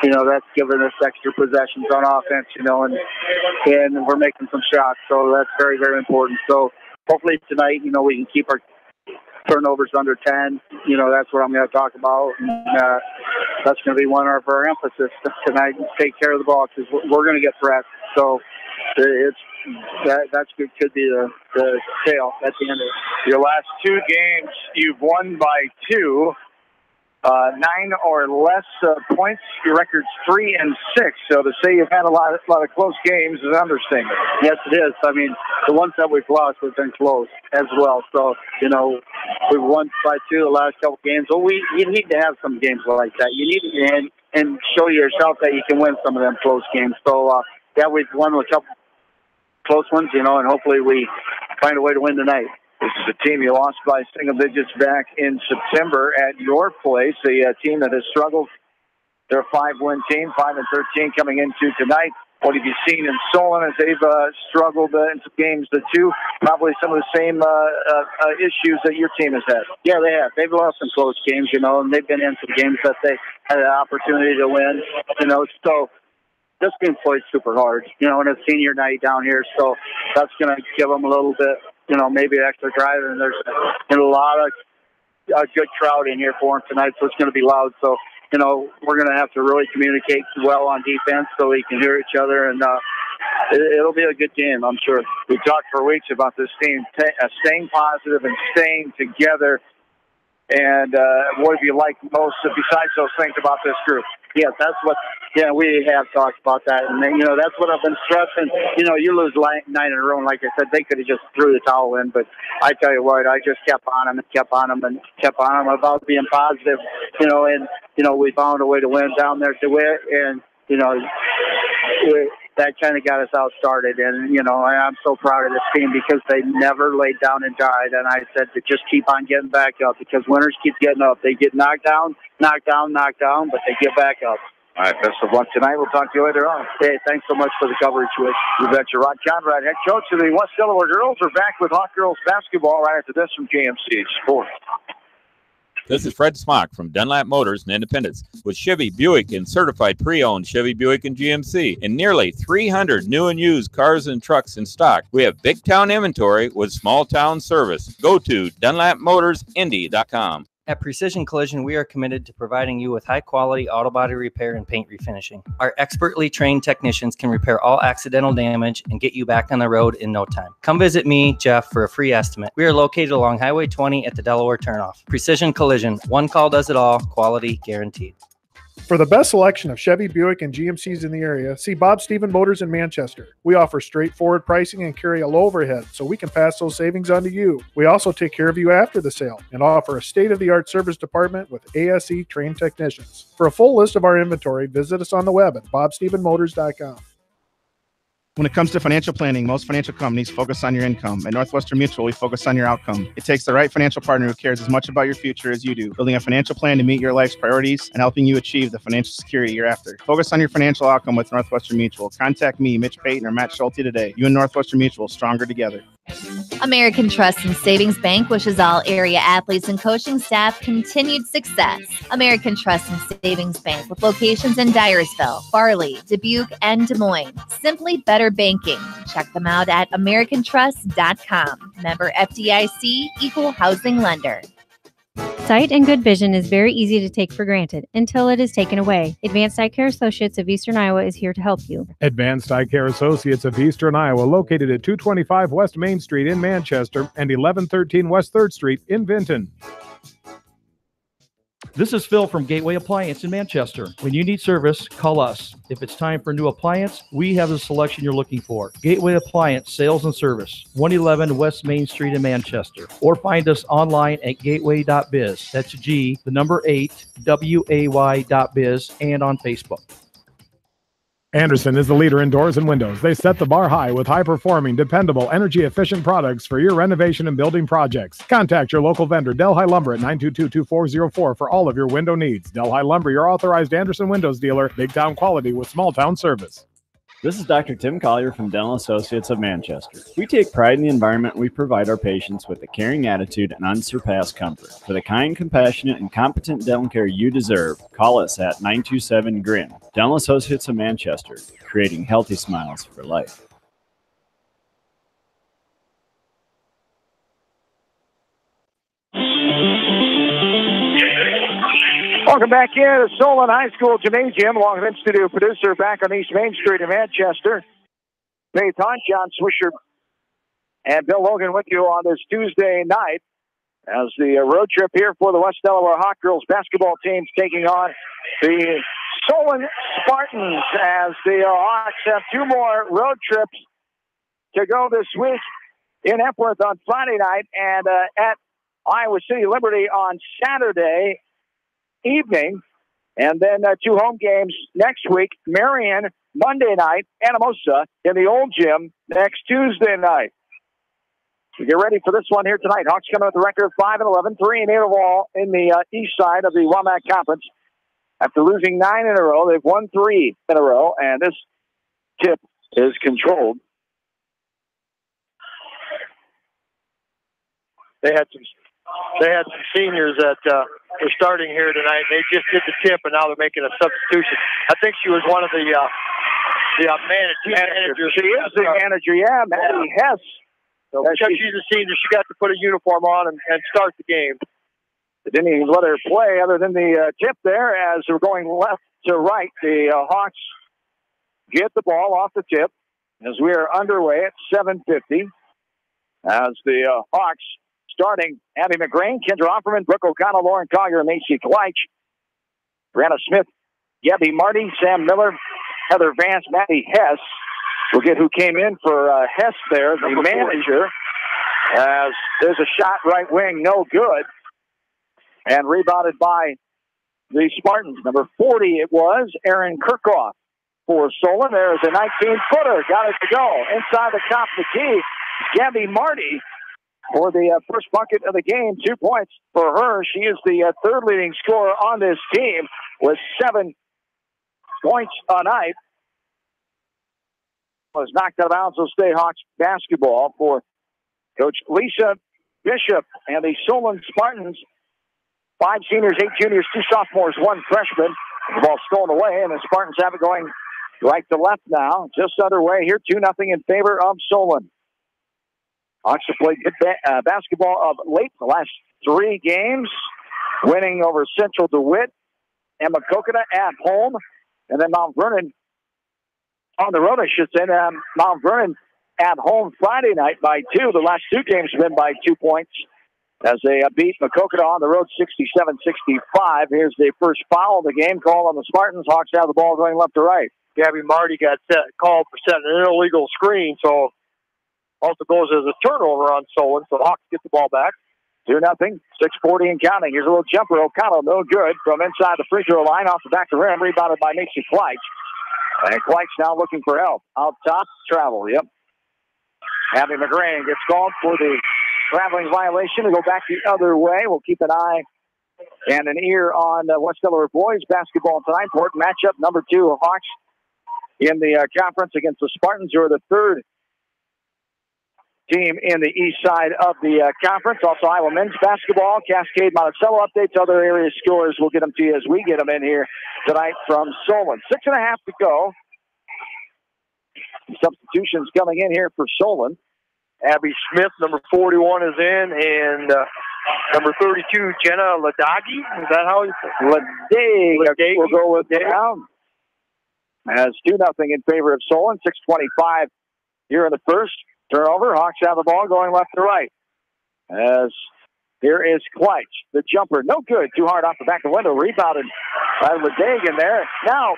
that's giving us extra possessions on offense, and we're making some shots. So that's very, very important. So hopefully tonight, we can keep our turnovers under 10. That's what I'm going to talk about. And, that's going to be one of our emphasis tonight. Take care of the ball because we're going to get pressed. So could be the tail at the end of it. Your last 2 games, you've won by 2. 9 or less points. Your record's 3-6. So to say you've had a lot of close games is an understatement. Yes, it is. I mean, the ones that we've lost have been close as well. So we've won by 2 the last couple games. Well, you need to have some games like that. You need to and show yourself that you can win some of them close games. So we've won a couple close ones, and hopefully we find a way to win tonight. This is a team you lost by single digits back in September at your place, a team that has struggled. They're a 5-win team, 5-13 coming into tonight. What have you seen in Solon as they've struggled in some games too? Probably some of the same issues that your team has had. Yeah, they have. They've lost some close games, and they've been in some games that they had an opportunity to win, so this team played super hard, and it's senior night down here, so that's going to give them a little bit, maybe extra drive, and there's a lot of a good crowd in here for them tonight, so it's going to be loud. So, we're going to have to really communicate well on defense so we can hear each other, and it'll be a good game, I'm sure. We talked for weeks about this team staying positive and staying together. And what have you liked most besides those things about this group? Yes, we have talked about that. And, that's what I've been stressing. You lose 9 in a row, and like I said, they could have just threw the towel in. But I tell you what, I just kept on them and kept on them and kept on them about being positive, and, we found a way to win down there to win. And, that kind of got us out started. And, I'm so proud of this team because they never laid down and died. And I said to just keep on getting back up because winners keep getting up. They get knocked down, but they get back up. All right, best of luck tonight. We'll talk to you later on. Hey, thanks so much for the coverage, Rich. You betcha. Rod Conrad, head coach of the West Delaware Girls, are back with Hawk Girls basketball right after this from GMC Sports. This is Fred Smock from Dunlap Motors in Independence with Chevy, Buick, and certified pre-owned Chevy, Buick, and GMC, and nearly 300 new and used cars and trucks in stock. We have big town inventory with small town service. Go to DunlapMotorsIndy.com. At Precision Collision, we are committed to providing you with high-quality auto body repair and paint refinishing. Our expertly trained technicians can repair all accidental damage and get you back on the road in no time. Come visit me, Jeff, for a free estimate. We are located along Highway 20 at the Delaware turnoff. Precision Collision, one call does it all, quality guaranteed. For the best selection of Chevy, Buick, and GMCs in the area, see Bob Stephen Motors in Manchester. We offer straightforward pricing and carry a low overhead, so we can pass those savings on to you. We also take care of you after the sale and offer a state-of-the-art service department with ASE trained technicians. For a full list of our inventory, visit us on the web at bobstephenmotors.com. When it comes to financial planning, most financial companies focus on your income. At Northwestern Mutual, we focus on your outcome. It takes the right financial partner who cares as much about your future as you do, building a financial plan to meet your life's priorities and helping you achieve the financial security you're after. Focus on your financial outcome with Northwestern Mutual. Contact me, Mitch Payton, or Matt Schulte today. You and Northwestern Mutual, stronger together. American Trust and Savings Bank wishes all area athletes and coaching staff continued success. American Trust and Savings Bank with locations in Dyersville, Farley, Dubuque, and Des Moines. Simply better banking. Check them out at americantrust.com. Member FDIC, equal housing lender. Sight and good vision is very easy to take for granted until it is taken away. Advanced Eye Care Associates of Eastern Iowa is here to help you. Advanced Eye Care Associates of Eastern Iowa, located at 225 West Main Street in Manchester and 1113 West 3rd Street in Vinton. This is Phil from Gateway Appliance in Manchester. When you need service, call us. If it's time for a new appliance, we have the selection you're looking for. Gateway Appliance Sales and Service, 111 West Main Street in Manchester. Or find us online at gateway.biz. That's G, the number 8, WAY.biz, and on Facebook. Anderson is the leader in doors and windows. They set the bar high with high-performing, dependable, energy-efficient products for your renovation and building projects. Contact your local vendor, Delhi Lumber, at 922-2404 for all of your window needs. Delhi Lumber, your authorized Anderson Windows dealer, big town quality with small town service. This is Dr. Tim Collier from Dental Associates of Manchester. We take pride in the environment we provide our patients with a caring attitude and unsurpassed comfort. For the kind, compassionate, and competent dental care you deserve, call us at 927-GRIN. Dental Associates of Manchester, creating healthy smiles for life. Welcome back in to Solon High School Gymnasium, along with in-studio producer back on East Main Street in Manchester. Faith Hunt, John Swisher, and Bill Logan with you on this Tuesday night as the road trip here for the West Delaware Hawk girls basketball teams taking on the Solon Spartans as the Hawks have two more road trips to go this week in Epworth on Friday night and at Iowa City Liberty on Saturday evening, and then two home games next week. Marion Monday night, Anamosa in the old gym next Tuesday night. So get ready for this one here tonight. Hawks coming with a record of 5-11, 3-8 overall in the east side of the WAMAC Conference. After losing 9 in a row, they've won 3 in a row, and this tip is controlled. They had some seniors that were starting here tonight. They just did the tip, and now they're making a substitution. I think she was one of the managers. She is the manager, yeah, Maddie Hess. So because she's a senior, she got to put a uniform on and start the game. They didn't even let her play other than the tip there as we're going left to right. The Hawks get the ball off the tip as we are underway at 7:50 as the Hawks starting Abby McGrain, Kendra Offerman, Brooke O'Connell, Lauren Collier, and Macy Kleich. Brianna Smith, Gabby Marty, Sam Miller, Heather Vance, Maddie Hess. We'll get who came in for Hess there, the manager. As there's a shot right wing, no good. And rebounded by the Spartans. Number 40 it was, Aaron Kirchhoff for Solon. There's a 19-footer, got it to go. Inside the top of the key, Gabby Marty for the first bucket of the game. 2 points for her. She is the third leading scorer on this team with 7 points a night. Was knocked out of bounds, so stay Hawks basketball for Coach Lisa Bishop and the Solon Spartans. 5 seniors, 8 juniors, 2 sophomores, 1 freshman. The ball stolen away, and the Spartans have it going right to left now. Just underway here, 2-0 in favor of Solon. Hawks have played good basketball of late, the last 3 games, winning over Central DeWitt, Emma Kokota at home, and then Mount Vernon on the road, I should say. Mount Vernon at home Friday night by 2. The last 2 games have been by 2 points as they beat Makokata on the road 67-65. Here's the first foul of the game called on the Spartans. Hawks have the ball going left to right. Gabby Marty got called for setting an illegal screen, so also goes as a turnover on Solon, so the Hawks get the ball back. 2-0, 6:40 and counting. Here's a little jumper. O'Connell, no good. From inside the free throw line, off the back of the rim, rebounded by Macy Kleich. And Kleich now looking for help. Out top, travel, yep. Abby McGrain gets called for the traveling violation to go back the other way. We'll keep an eye and an ear on West Delaware boys basketball tonight. Important matchup, number 2 Hawks in the conference against the Spartans, who are the third team in the east side of the conference. Also, Iowa men's basketball, Cascade, Monticello updates, other area scores. We'll get them to you as we get them in here tonight from Solon. 6.5 to go. Substitutions coming in here for Solon. Abby Smith, number 41, is in, and number 32, Jenna Ladagi. Is that how you say it? Ladagi. We'll go with down. As 2-0 in favor of Solon. 6:25 here in the first. Turnover. Hawks have the ball going left to right. As here is Kleich. The jumper. No good. Too hard off the back of the window. Rebounded by Ladagi in there. Now,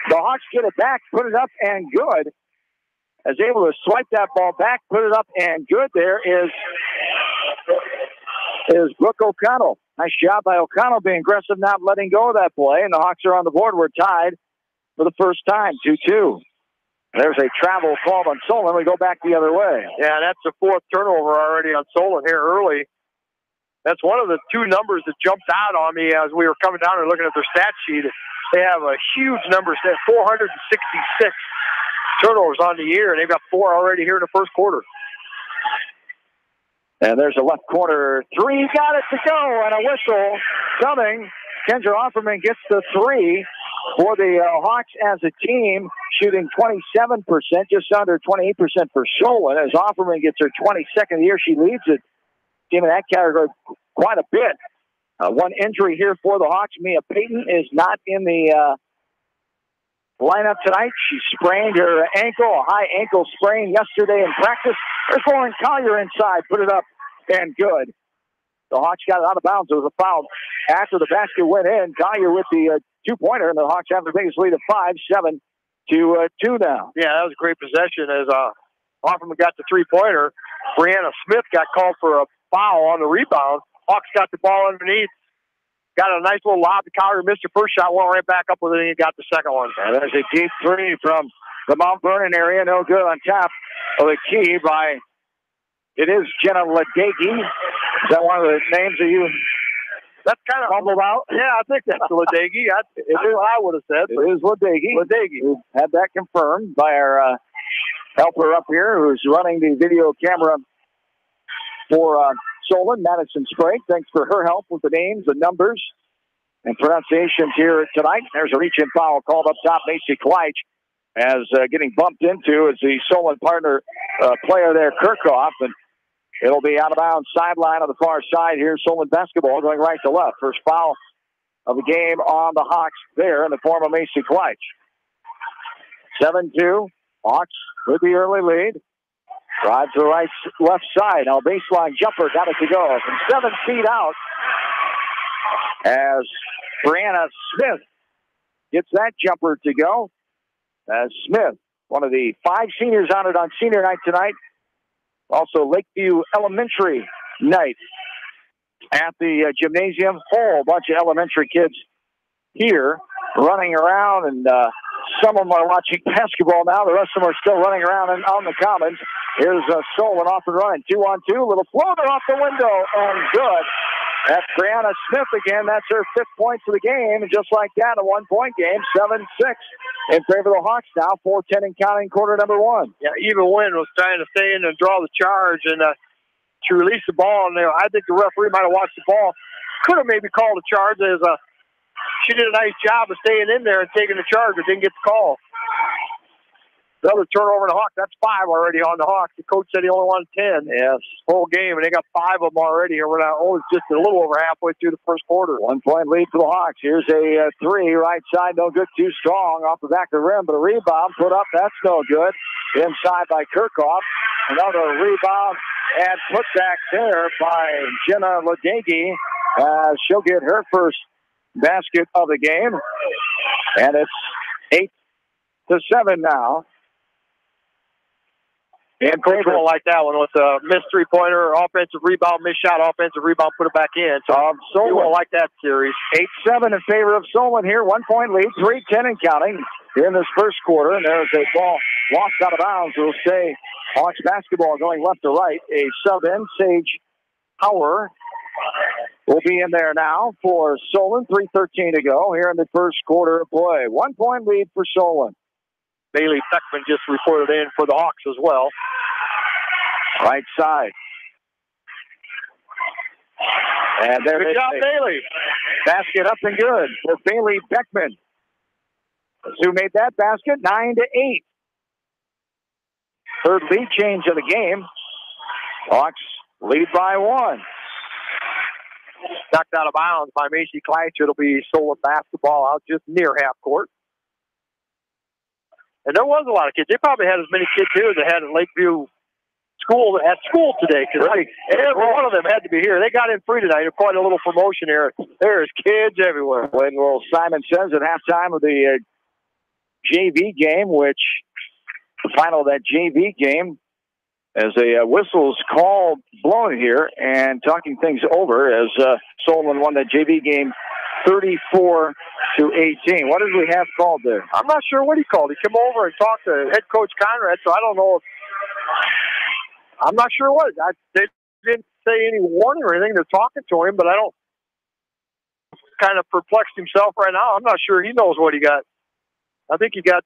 the Hawks get it back, put it up, and good. Is able to swipe that ball back, put it up, and good. There is Brooke O'Connell. Nice job by O'Connell being aggressive, not letting go of that play. And the Hawks are on the board. We're tied for the first time, 2-2. There's a travel called on Solon. We go back the other way. Yeah, that's the 4th turnover already on Solon here early. That's one of the 2 numbers that jumped out on me as we were coming down and looking at their stat sheet. They have a huge number, 466 turnovers on the year, and they've got 4 already here in the first quarter. And there's a left corner three. Got it to go, and a whistle coming. Kendra Offerman gets the 3 for the Hawks as a team, shooting 27%, just under 28% for Solon. As Offerman gets her 22nd year, she leads it in that category quite a bit. One injury here for the Hawks. Mia Payton is not in the lineup tonight. She sprained her ankle, a high ankle sprain yesterday in practice. There's Lauren Collier inside, put it up, and good. The Hawks got it out of bounds. It was a foul after the basket went in. Collier with the two-pointer, and the Hawks have the biggest lead of 5-7 to 2 now. Yeah, that was a great possession as Offerman got the three-pointer. Brianna Smith got called for a foul on the rebound. Hawks got the ball underneath. Got a nice little lob to Collier. Missed her first shot, went right back up with it, and he got the second one. And there's a deep 3 from the Mount Vernon area. No good on top of the key by, it is Jenna Ledecky. Is that one of the names that you... That's kind of humbled out. Yeah, I think that's Ledecky. It is what I would have said. It is Ledecky. We had that confirmed by our helper up here who's running the video camera for Solon, Madison Sprague. Thanks for her help with the names, the numbers, and pronunciations here tonight. There's a reach-in foul called up top. Macy Kleitch as getting bumped into as the Solon partner player there, Kirchhoff, and it'll be out of bounds, sideline on the far side here. Solon basketball going right to left. First foul of the game on the Hawks there in the form of Macy Kleitch. 7-2. Hawks with the early lead. Drives to the left side. Now baseline jumper, got it to go from 7 feet out as Brianna Smith gets that jumper to go. As Smith, one of the 5 seniors honored on senior night tonight. Also Lakeview Elementary night at the gymnasium. Whole bunch of elementary kids here running around, and some of them are watching basketball now. The rest of them are still running around and on the commons. Here's Solon off and running. 2-on-2. Little floater off the window. And good. That's Brianna Smith again. That's her 5th point for the game. And just like that, a 1-point game. 7-6 in favor of the Hawks now. 4:10 and counting, quarter number 1. Yeah, Eva Wynn was trying to stay in and draw the charge. And she released the ball. And I think the referee might have watched the ball. Could have maybe called a charge as she did a nice job of staying in there and taking the charge, but didn't get the call. Another turnover in the Hawks. That's 5 already on the Hawks. The coach said he only wanted 10. Yes. Whole game, and they got 5 of them already. Here we're now only just a little over halfway through the first quarter. 1-point lead for the Hawks. Here's a 3, right side, no good, too strong off the back of the rim, but a rebound put up. That's no good. Inside by Kirchhoff. Another rebound and put back there by Jenna Ledecky. She'll get her first basket of the game, and it's 8-7 now. And coach won't like that one with a missed three-pointer, offensive rebound, missed shot, offensive rebound, put it back in. So Solon won't like that series. 8-7 in favor of Solon here. 1-point lead, 3:10 and counting in this first quarter. And there's a ball lost out of bounds. We'll say Hawks basketball going left to right. A sub in, Sage Hauer will be in there now for Solon. 3:13 to go here in the first quarter of play. 1-point lead for Solon. Bailey Beckman just reported in for the Hawks as well. Right side. And there good job, Bailey. Basket up and good for Bailey Beckman. Who made that basket? 9-8. Third lead change of the game. Hawks lead by 1. Knocked out of bounds by Macy Kleitch. It'll be Solon basketball out just near half court. And there was a lot of kids. They probably had as many kids here as they had in Lakeview at school today. Because every one of them had to be here. They got in free tonight. Quite a little promotion here. There's kids everywhere. When Will Simon says at halftime of the JV game, which the final of that JV game, as a whistle's call blown here and talking things over as Solon won that JV game 34-18. What did we have called there? I'm not sure what he called. He came over and talked to head coach Conrad, so I don't know if I'm not sure what. They didn't say any warning or anything. They're talking to him, but I don't kind of perplexed himself right now. I'm not sure he knows what he got. I think he got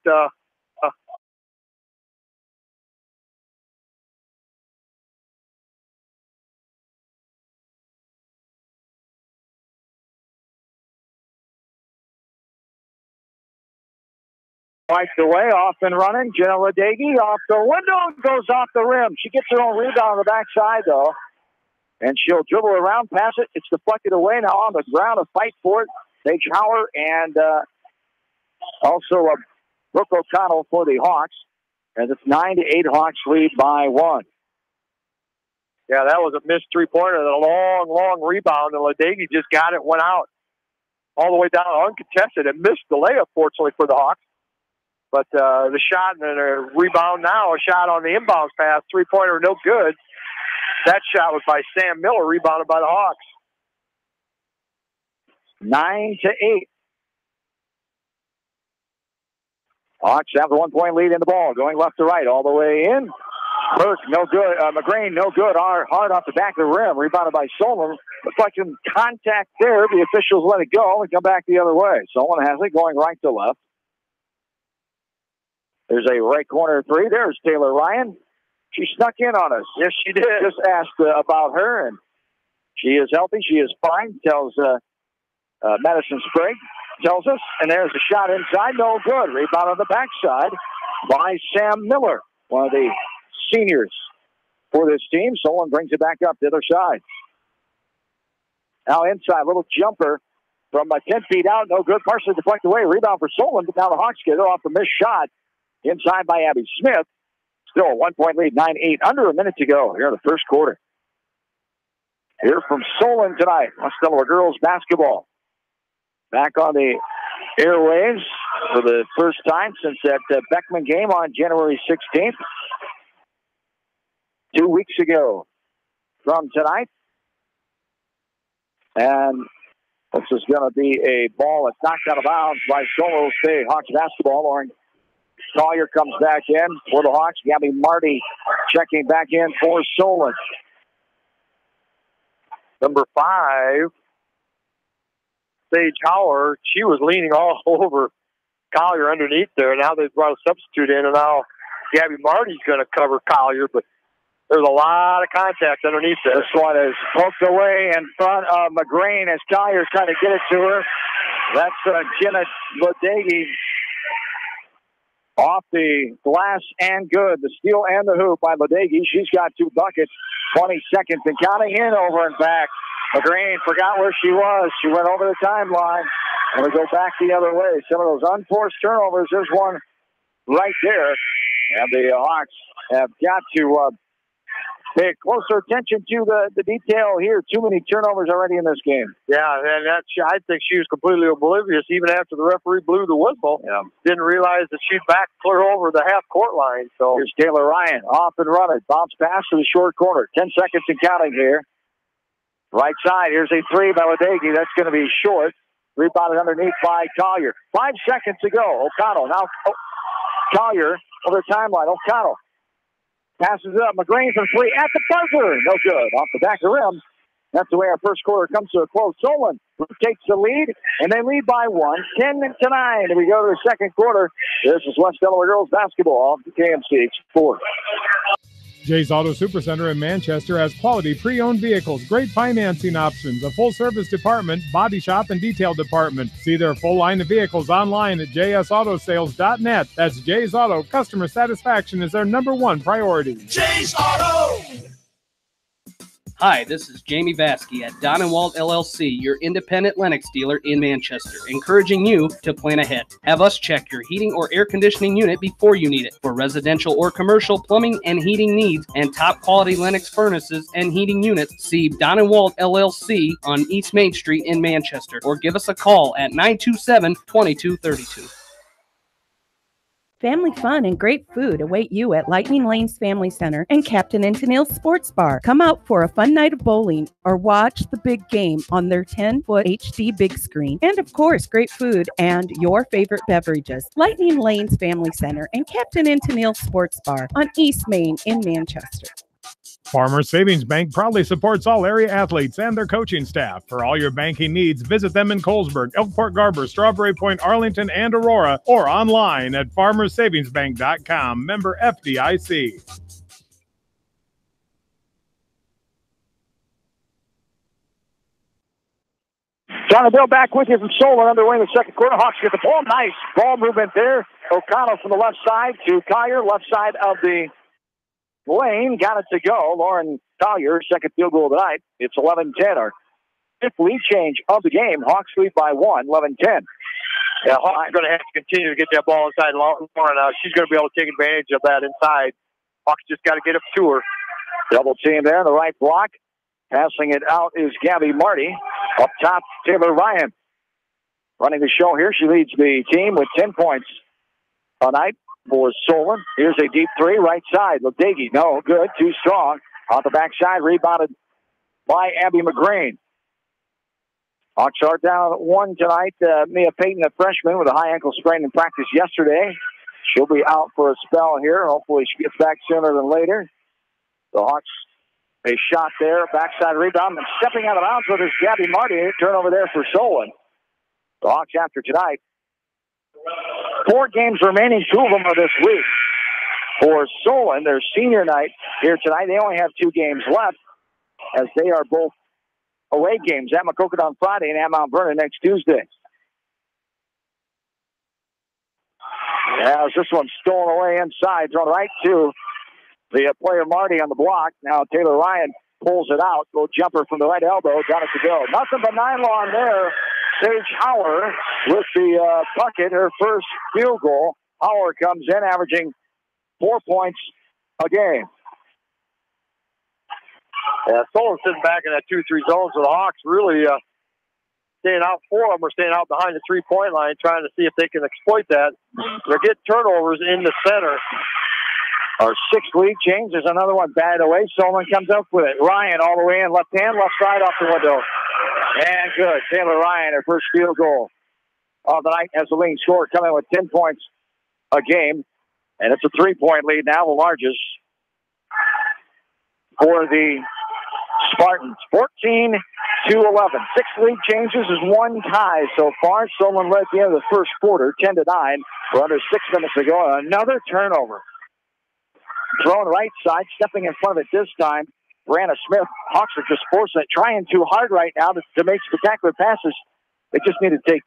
Wipes away, off and running. Jenna Ledecky off the window, goes off the rim. She gets her own rebound on the backside, though. And she'll dribble around, pass it. It's deflected away. Now on the ground, a fight for it. Paige Hauer and also Brooke O'Connell for the Hawks. And it's 9-8 Hawks lead by 1. Yeah, that was a missed three-pointer. A long rebound, and Ledecky just got it, went out all the way down uncontested, and missed the layup, fortunately, for the Hawks. But the shot and a rebound now, a shot on the inbounds pass, three-pointer, no good. That shot was by Sam Miller, rebounded by the Hawks. 9-8. Hawks have the 1-point lead in the ball, going left to right, all the way in. Burke, no good. McGrain, no good. Hard off the back of the rim, rebounded by Solon. Looks like some contact there. The officials let it go and come back the other way. Solon has it going right to left. There's a right corner three. There's Taylor Ryan. She snuck in on us. Yes, she did. Just asked about her, and she is healthy. She is fine, tells Madison Sprague. Tells us, and there's a shot inside. No good. Rebound on the backside by Sam Miller, one of the seniors for this team. Solon brings it back up the other side. Now inside, little jumper from 10 feet out. No good. Partially deflected away. Rebound for Solon, but now the Hawks get it off the missed shot. Inside by Abby Smith. Still a 1-point lead, 9-8. Under a minute to go here in the first quarter. Here from Solon tonight. West Delaware girls basketball. Back on the airwaves for the first time since that Beckman game on January 16th. 2 weeks ago from tonight. And this is going to be a ball that's knocked out of bounds by Solon State. Hawks basketball. Lauren Collier comes back in for the Hawks. Gabby Marty checking back in for Solon. Number 5, Paige Hauer, she was leaning all over Collier underneath there. Now they've brought a substitute in, and now Gabby Marty's going to cover Collier, but there's a lot of contact underneath there. This one is poked away in front of McGrain as Collier's trying to get it to her. That's Jenna Ledecky off the glass and good. The steal and the hoop by Ledecky. She's got 2 buckets. 20 seconds and counting in over and back. McGrain forgot where she was. She went over the timeline. And we go back the other way. Some of those unforced turnovers. There's one right there. And the Hawks have got to pay closer attention to the detail here. Too many turnovers already in this game. Yeah, and I think she was completely oblivious even after the referee blew the whistle. Yeah. Didn't realize that she'd back clear over the half-court line. So here's Taylor Ryan off and running. Bounce pass to the short corner. 10 seconds and counting here. Right side. Here's a 3 by Ledecky. That's going to be short. Rebounded underneath by Collier. 5 seconds to go. O'Connell now. Collier over the timeline. O'Connell passes it up. McGrain from 3 at the buzzer. No good. Off the back of the rim. That's the way our first quarter comes to a close. Solon takes the lead, and they lead by 1. 10-9. We go to the second quarter. This is West Delaware girls basketball off the KMC 4. Jay's Auto Supercenter in Manchester has quality pre-owned vehicles, great financing options, a full-service department, body shop, and detail department. See their full line of vehicles online at jsautosales.net. That's Jay's Auto. Customer satisfaction is their #1 priority. Jay's Auto! Hi, this is Jamie Vasky at Don & Walt LLC, your independent Lennox dealer in Manchester, encouraging you to plan ahead. Have us check your heating or air conditioning unit before you need it. For residential or commercial plumbing and heating needs and top quality Lennox furnaces and heating units, see Don & Walt LLC on East Main Street in Manchester, or give us a call at 927-2232. Family fun and great food await you at Lightning Lanes Family Center and Captain and Tennille's Sports Bar. Come out for a fun night of bowling or watch the big game on their 10-foot HD big screen. And of course, great food and your favorite beverages. Lightning Lanes Family Center and Captain and Tennille's Sports Bar on East Main in Manchester. Farmers Savings Bank proudly supports all area athletes and their coaching staff. For all your banking needs, visit them in Colesburg, Elkport Garber, Strawberry Point, Arlington, and Aurora, or online at farmersavingsbank.com. Member FDIC. John and Bill back with you from Solon underway in the second quarter. Hawks get the ball. Nice ball movement there. O'Connell from the left side to Collier, left side of the lane. Got it to go. Lauren Collier, second field goal of the night. It's 11-10. Our fifth lead change of the game. Hawks lead by 1, 11-10. Yeah, Hawks are going to have to continue to get that ball inside Lauren. She's going to be able to take advantage of that inside. Hawks just got to get up to her. Double team there in the right block. Passing it out is Gabby Marty. Up top, Taylor Ryan. Running the show here. She leads the team with 10 points tonight for Solon. Here's a deep three, right side. Ledegi, no good, too strong. On the backside, rebounded by Abby McGrain. Hawks are down 1 tonight. Mia Payton, a freshman with a high ankle sprain in practice yesterday. She'll be out for a spell here. Hopefully she gets back sooner than later. The Hawks, a shot there, backside rebound, and stepping out of bounds with his Gabby Marty. Turnover there for Solon. The Hawks after tonight. 4 games remaining, 2 of them are this week. For Solon, their senior night here tonight, they only have 2 games left, as they are both away games at Maquoketa on Friday and at Mount Vernon next Tuesday. As this one's stolen away inside, thrown right to the player Marty on the block. Now Taylor Ryan pulls it out. Go jumper from the right elbow. Got it to go. Nothing but nylon there. Sage Hauer with the bucket, her first field goal. Hauer comes in averaging 4 points a game. Yeah, Solon sitting back in that 2-3 zone, so the Hawks really staying out. 4 of them are staying out behind the 3-point line, trying to see if they can exploit that. They're getting turnovers in the center. Our 6th lead change. There's another one batted away. Solon comes up with it. Ryan all the way in, left hand, left side off the window. And good. Taylor Ryan, her first field goal of the night as the leading scorer, coming with 10 points a game. And it's a 3-point lead now, the largest for the Spartans. 14-11. 6 lead changes is 1 tie so far. Solon led at the end of the first quarter, 10-9. We're under 6 minutes to go. Another turnover. Thrown right side, stepping in front of it this time. Brianna Smith. Hawks are just forcing it, trying too hard right now to make spectacular passes. They just need to take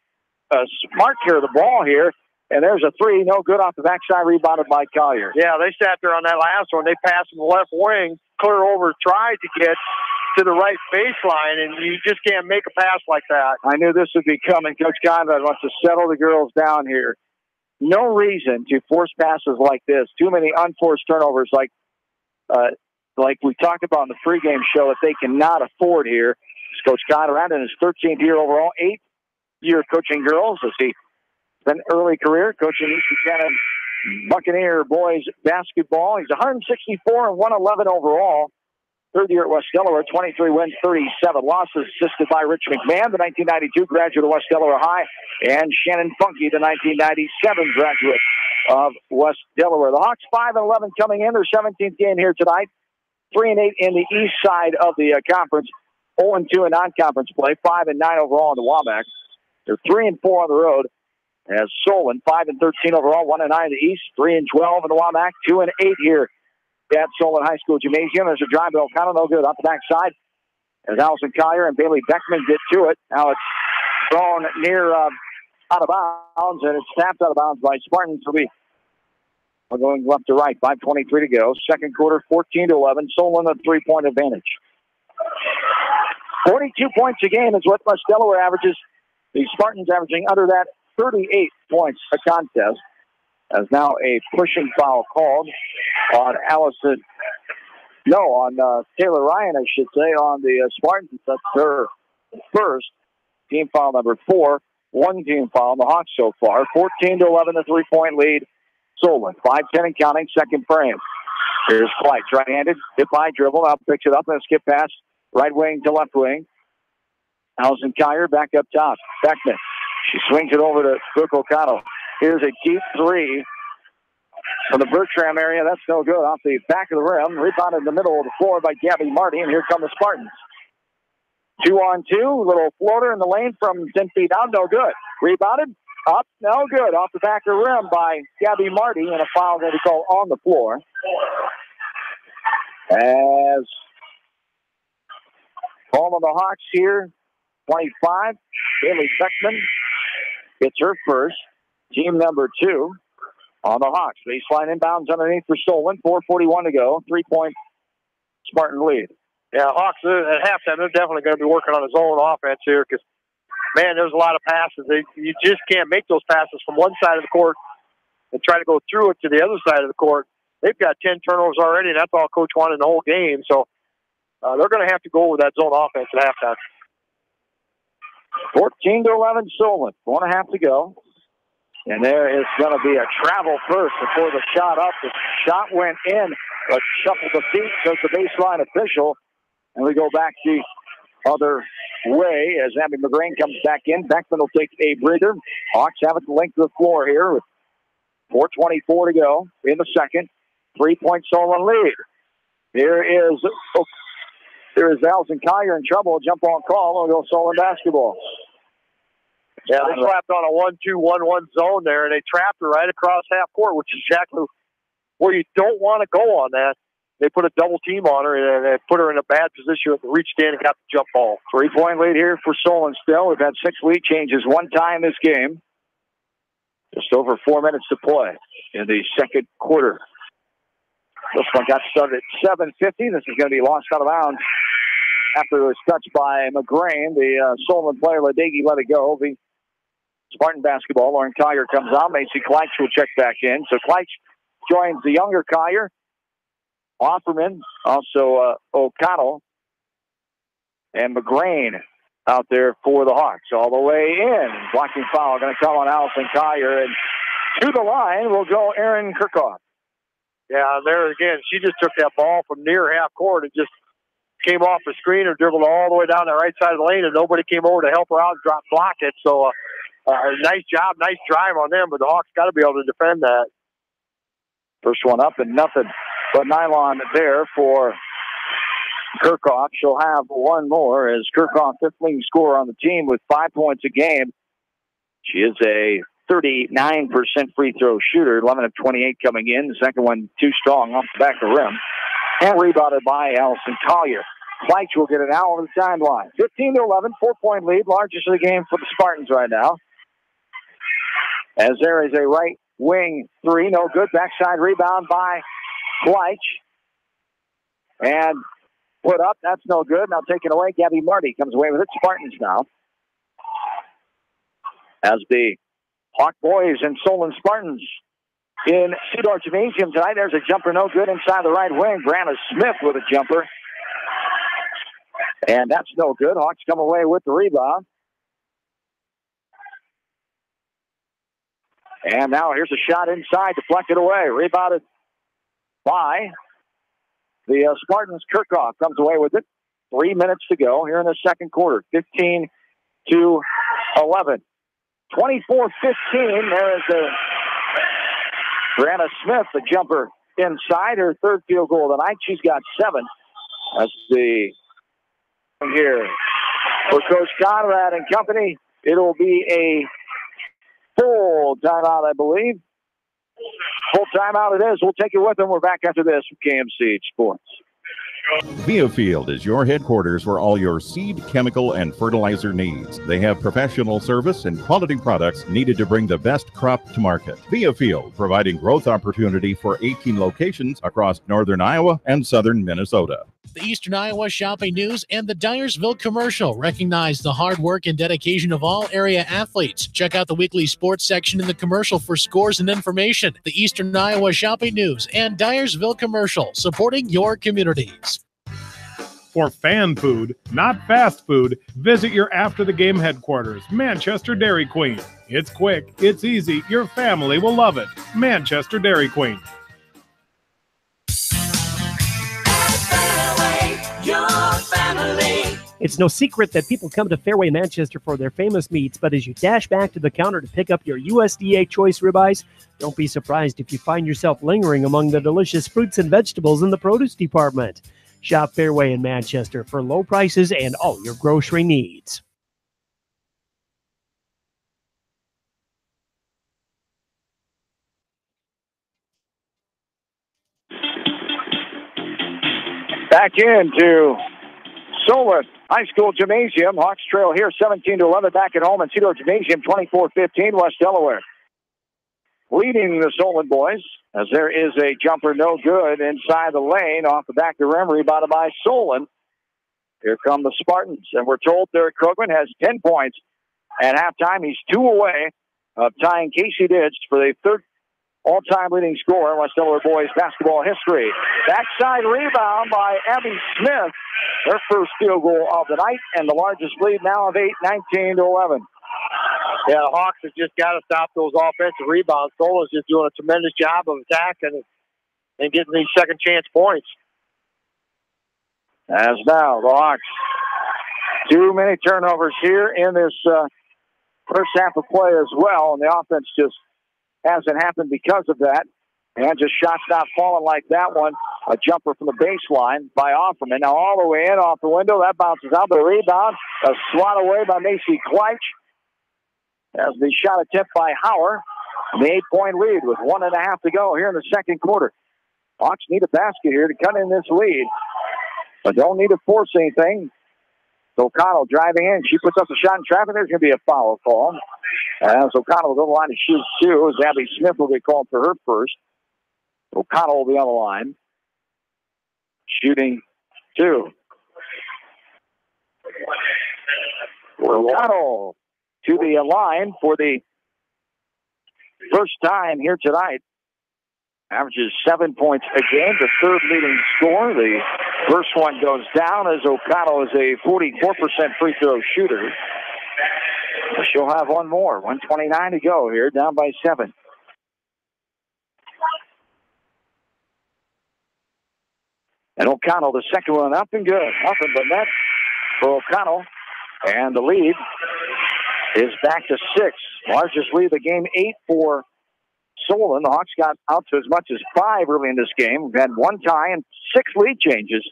smart care of the ball here. And there's a 3, no good off the backside, rebounded by Collier. Yeah, they sat there on that last one. They passed from the left wing, clear over, tried to get to the right baseline, and you just can't make a pass like that. I knew this would be coming. Coach Conrad wants to settle the girls down here. No reason to force passes like this. Too many unforced turnovers like we talked about in the pregame show that they cannot afford here. It's Coach Conrad in his 13th year overall, 8th year coaching girls. As he spent early career coaching Eastern Canada Buccaneer boys basketball. He's 164 and 111 overall. 3rd year at West Delaware, 23 wins, 37 losses, assisted by Rich McMahon, the 1992 graduate of West Delaware High, and Shannon Funky, the 1997 graduate of West Delaware. The Hawks 5-11 coming in, their 17th game here tonight. 3-8 in the east side of the conference, 0-2 in non-conference play, 5-9 overall in the Wabash. They're 3-4 on the road. As Solon 5-13 overall, 1-9 in the east, 3-12 in the Wabash, 2-8 here at Solon High School Gymnasium. There's a drive to O'Connell, no good, off the backside. As Allison Collier and Bailey Beckman get to it. Now it's thrown near out of bounds, and it's tapped out of bounds by Spartans. We're going left to right, 5:23 to go. Second quarter, 14-11. Solon a 3-point advantage. 42 points a game is what West Delaware averages. The Spartans averaging under that 38 points a contest. As now a pushing foul called on Taylor Ryan, I should say, on the Spartans. That's her first. Team foul number 4. 1 team foul on the Hawks so far. 14-11, the 3-point lead. Solon, 5-10 and counting, second frame. Here's Flights, right-handed, hit by dribble, now picks it up and a skip pass, right wing to left wing. Allison Collier back up top. Beckman, she swings it over to Brooke O'Connell. Here's a deep 3 from the Bertram area. That's no good. Off the back of the rim, rebounded in the middle of the floor by Gabby Marty, and here come the Spartans. 2-on-2, little floater in the lane from 10 feet out, no good. Rebounded, up, no good. Off the back of the rim by Gabby Marty, and a foul going to be called on the floor. As calling on the Hawks here 25. Bailey Beckman gets her first. Team number 2 on the Hawks. Baseline inbounds underneath for Solon. 4:41 to go. 3-point Spartan lead. Yeah, Hawks at halftime, they're definitely going to be working on his own offense here because, man, there's a lot of passes. You just can't make those passes from one side of the court and try to go through it to the other side of the court. They've got 10 turnovers already, and that's all Coach wanted in the whole game. So they're going to have to go with that zone offense at halftime. 14-11 Solon. 4.5 to go. And there is going to be a travel first before the shot up. The shot went in, but shuffled the feet, says the baseline official. And we go back the other way as Abby McGrain comes back in. Beckman will take a breather. Hawks have it the length of the floor here with 4:24 to go in the second. 3-point Solon lead. There is Allison Collier in trouble. Jump on call. We'll go Solon basketball. Yeah, they slapped on a 1-2-1-1 zone there, and they trapped her right across half court, which is exactly where you don't want to go on that. They put a double team on her, and they put her in a bad position, reached in and got the jump ball. 3-point lead here for Solon still. We've had 6 lead changes one time this game. Just over 4 minutes to play in the second quarter. This one got started at 7:50. This is going to be lost out of bounds after it was touched by McGrain. The Solon player, Ladegi, let it go. The Spartan basketball. Lauren Collier comes out. Macy Kleitsch will check back in. So Kleitsch joins the younger Collier. Offerman, also O'Connell, and McGrain out there for the Hawks. All the way in. Blocking foul. Going to call on Allison Collier. And to the line will go Erin Kirchhoff. Yeah, there again, she just took that ball from near half court and just came off the screen or dribbled all the way down the right side of the lane, and nobody came over to help her out and block it. So nice job, nice drive on them, but the Hawks got to be able to defend that. First one up and nothing but nylon there for Kirchhoff. She'll have one more as Kirchhoff, 5th leading scorer on the team with 5 points a game. She is a 39% free throw shooter, 11 of 28 coming in. The second one too strong off the back of the rim. And rebounded by Allison Collier. Kleitsch will get it now over the timeline. 15-11, 4-point lead, largest of the game for the Spartans right now. As there is a right wing three, no good. Backside rebound by Kleitsch. And put up, that's no good. Now taken away, Gabby Marty comes away with it. Spartans now. As the Hawk boys and Solon Spartans in Cedar Gymnasium tonight. There's a jumper no good inside the right wing. Brianna Smith with a jumper. And that's no good. Hawks come away with the rebound. And now here's a shot inside, deflected away. Rebounded by the Spartans. Kirchhoff comes away with it. 3 minutes to go here in the second quarter. 15-11. 24-15. There is Brianna Smith, the jumper inside, her third field goal of the night. She's got 7. That's the here for Coach Conrad and company. It'll be a full timeout, I believe. Full timeout it is. We'll take it with them. We're back after this from KMCH Sports. Viafield is your headquarters for all your seed, chemical, and fertilizer needs. They have professional service and quality products needed to bring the best crop to market. Viafield, providing growth opportunity for 18 locations across northern Iowa and southern Minnesota. The Eastern Iowa Shopping News and the Dyersville Commercial recognize the hard work and dedication of all area athletes. Check out the weekly sports section in the commercial for scores and information. The Eastern Iowa Shopping News and Dyersville Commercial, supporting your communities. For fan food, not fast food, visit your after-the-game headquarters, Manchester Dairy Queen. It's quick, it's easy, your family will love it. Manchester Dairy Queen. It's no secret that people come to Fairway Manchester for their famous meats, but as you dash back to the counter to pick up your USDA choice ribeyes, don't be surprised if you find yourself lingering among the delicious fruits and vegetables in the produce department. Shop Fairway in Manchester for low prices and all your grocery needs. Back into Solon High school gymnasium. Hawks trail here 17-11 back at home in Cedar Gymnasium, 24-15 West Delaware. Leading the Solon boys as there is a jumper no good inside the lane off the back of the rim, rebounded by Solon. Here come the Spartans, and we're told Derek Krogman has 10 points at halftime. He's 2 away of tying Casey Ditch for the third all-time leading scorer in West Delaware boys basketball history. Backside rebound by Abby Smith. Their first field goal of the night, and the largest lead now of 8, 19-11. Yeah, the Hawks have just got to stop those offensive rebounds. Solon's just doing a tremendous job of attacking and getting these second chance points. As now, the Hawks, too many turnovers here in this first half of play as well, and the offense just hasn't happened because of that. And just shots not falling like that one. A jumper from the baseline by Offerman. Now all the way in off the window. That bounces out, but a rebound. A swat away by Macy Kleitch. As the shot attempt by Hauer. The 8-point lead with 1.5 to go here in the second quarter. Hawks need a basket here to cut in this lead, but don't need to force anything. So O'Connell driving in. She puts up the shot in traffic. There's going to be a foul call. As O'Connell will go to the line to shoot 2. As Abby Smith will be called for her first. O'Connell will be on the line. Shooting 2. O'Connell to the line for the first time here tonight. Averages 7 points a game, the third leading scorer. The first one goes down as O'Connell is a 44% free throw shooter. She'll have one more. 1:29 to go here, down by 7. And O'Connell, the second one up and good. Nothing but net for O'Connell. And the lead is back to 6. Largest lead of the game, 8 for Solon. The Hawks got out to as much as 5 early in this game. We've had 1 tie and 6 lead changes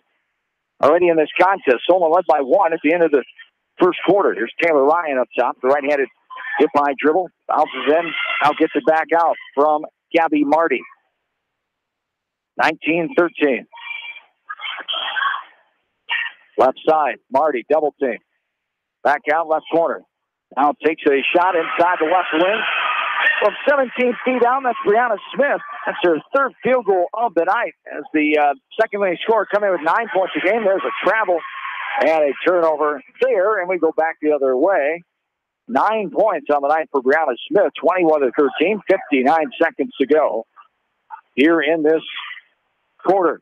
already in this contest. Solon led by 1 at the end of the first quarter. Here's Taylor Ryan up top. The right-handed hip-high dribble. Bounces in. Now gets it back out from Gabby Marty. 19-13. Left side. Marty, double team. Back out left corner. Now takes a shot inside the left wing. From 17 feet down, that's Brianna Smith. That's her third field goal of the night as the second leading scorer coming in with 9 points a game. There's a travel and a turnover there, and we go back the other way. 9 points on the night for Brianna Smith, 21-13, 59 seconds to go here in this quarter.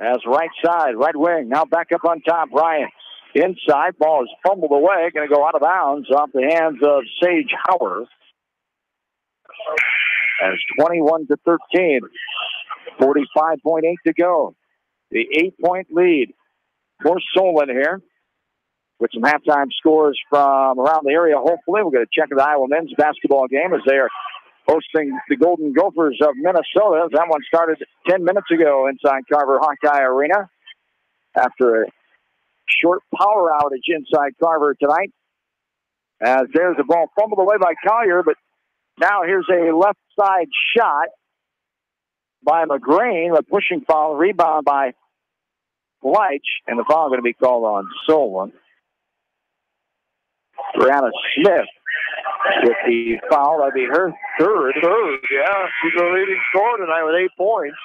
As right side, right wing, now back up on top, Bryant. Inside, ball is fumbled away, going to go out of bounds off the hands of Sage Hauer. As 21-13, 45.8 to go. The 8-point lead for Solon here. With some halftime scores from around the area, hopefully. We're going to check the Iowa men's basketball game as they are hosting the Golden Gophers of Minnesota. That one started 10 minutes ago inside Carver Hawkeye Arena after a short power outage inside Carver tonight. As there's the ball fumbled away by Collier, but now here's a left side shot by McGrain, a pushing foul, rebound by Leitch, and the foul going to be called on Solon. Brianna Smith with the foul. That'd be her third. Yeah. She's the leading scorer tonight with 8 points.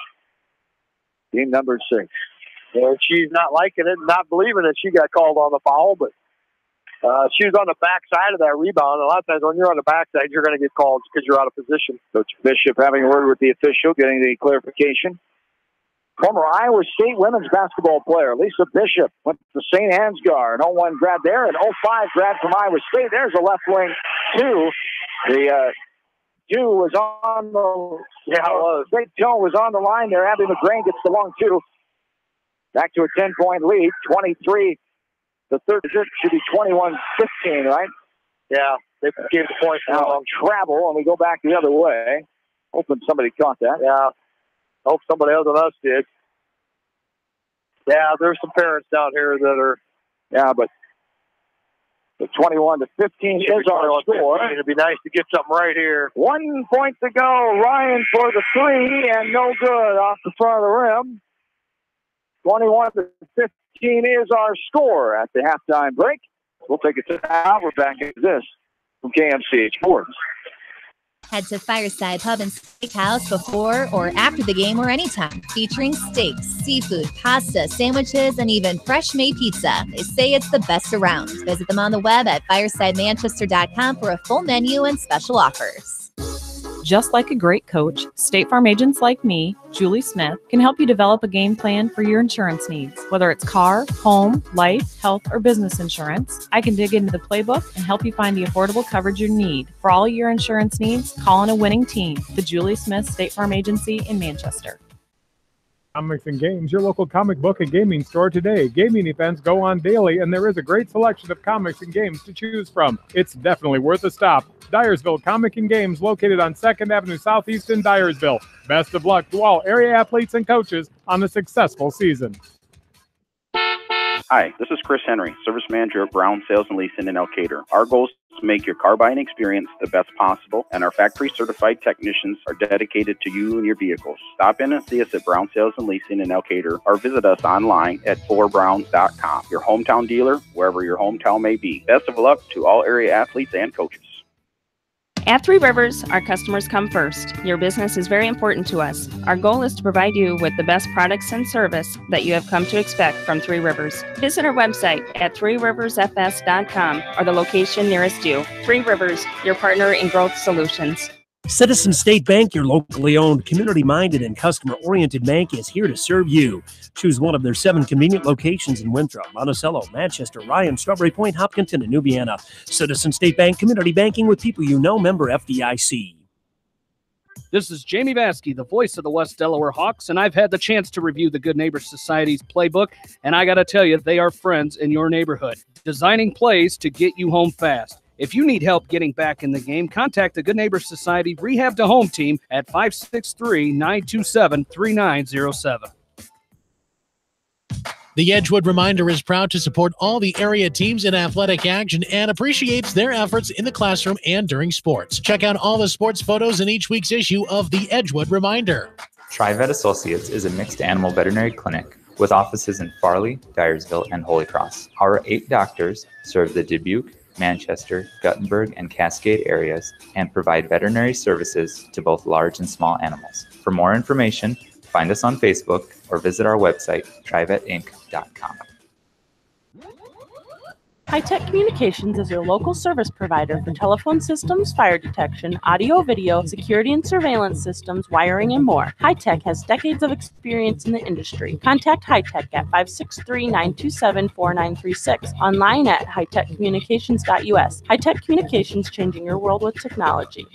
Team number 6. And she's not liking it, not believing that she got called on the foul, but she was on the backside of that rebound. A lot of times when you're on the backside, you're going to get called because you're out of position. Coach Bishop having a word with the official, getting the clarification. Former Iowa State women's basketball player Lisa Bishop went to St. Ansgar. An 0-1 grad there, an 0-5 grad from Iowa State. There's a left wing 2. The 2 was on the Big Toe was on the line there. Abby McGrain gets the long 2. Back to a 10-point lead, 23. The third should be 21-15, right? Yeah, they gave the points now on travel, and we go back the other way. Hoping somebody caught that. Yeah. Hope somebody else than us did. Yeah, there's some parents down here that are. Yeah, but The 21-15 is our score. It'd be nice to get something right here. 1 point to go. Ryan for the three, and no good off the front of the rim. 21-15 is our score at the halftime break. We'll take a time. We're back into this from KMCH Sports. Head to Fireside Pub and Steakhouse before or after the game or anytime, featuring steaks, seafood, pasta, sandwiches, and even fresh-made pizza. They say it's the best around. Visit them on the web at firesidemanchester.com for a full menu and special offers. Just like a great coach, State Farm agents like me, Julie Smith, can help you develop a game plan for your insurance needs. Whether it's car, home, life, health, or business insurance, I can dig into the playbook and help you find the affordable coverage you need. For all your insurance needs, call on a winning team. The Julie Smith State Farm Agency in Manchester. Comics and Games, your local comic book and gaming store today. Gaming events go on daily, and there is a great selection of comics and games to choose from. It's definitely worth a stop. Dyersville Comic and Games, located on 2nd Avenue Southeast in Dyersville. Best of luck to all area athletes and coaches on a successful season. Hi, this is Chris Henry, Service Manager at Brown Sales and Leasing in Elkader. Our goal is to make your car buying experience the best possible, and our factory-certified technicians are dedicated to you and your vehicles. Stop in and see us at Brown Sales and Leasing in Elkader, or visit us online at 4browns.com. Your hometown dealer, wherever your hometown may be. Best of luck to all area athletes and coaches. At Three Rivers, our customers come first. Your business is very important to us. Our goal is to provide you with the best products and service that you have come to expect from Three Rivers. Visit our website at threeriversfs.com or the location nearest you. Three Rivers, your partner in growth solutions. Citizen State Bank, your locally owned, community-minded, and customer-oriented bank, is here to serve you. Choose one of their 7 convenient locations in Winthrop, Monticello, Manchester, Ryan, Strawberry Point, Hopkinton, and New Vienna. Citizen State Bank, community banking with people you know, member FDIC. This is Jamie Vaskey, the voice of the West Delaware Hawks, and I've had the chance to review the Good Neighbor Society's playbook, and I got to tell you, they are friends in your neighborhood, designing plays to get you home fast. If you need help getting back in the game, contact the Good Neighbor Society Rehab to Home team at 563-927-3907. The Edgewood Reminder is proud to support all the area teams in athletic action and appreciates their efforts in the classroom and during sports. Check out all the sports photos in each week's issue of the Edgewood Reminder. TriVet Associates is a mixed animal veterinary clinic with offices in Farley, Dyersville, and Holy Cross. Our 8 doctors serve the Dubuque, Manchester, Guttenberg, and Cascade areas and provide veterinary services to both large and small animals. For more information, find us on Facebook or visit our website, trivetinc.com. High-Tech Communications is your local service provider for telephone systems, fire detection, audio, video, security and surveillance systems, wiring, and more. High-Tech has decades of experience in the industry. Contact High-Tech at 563-927-4936. Online at hightechcommunications.us. High-Tech Communications, changing your world with technology.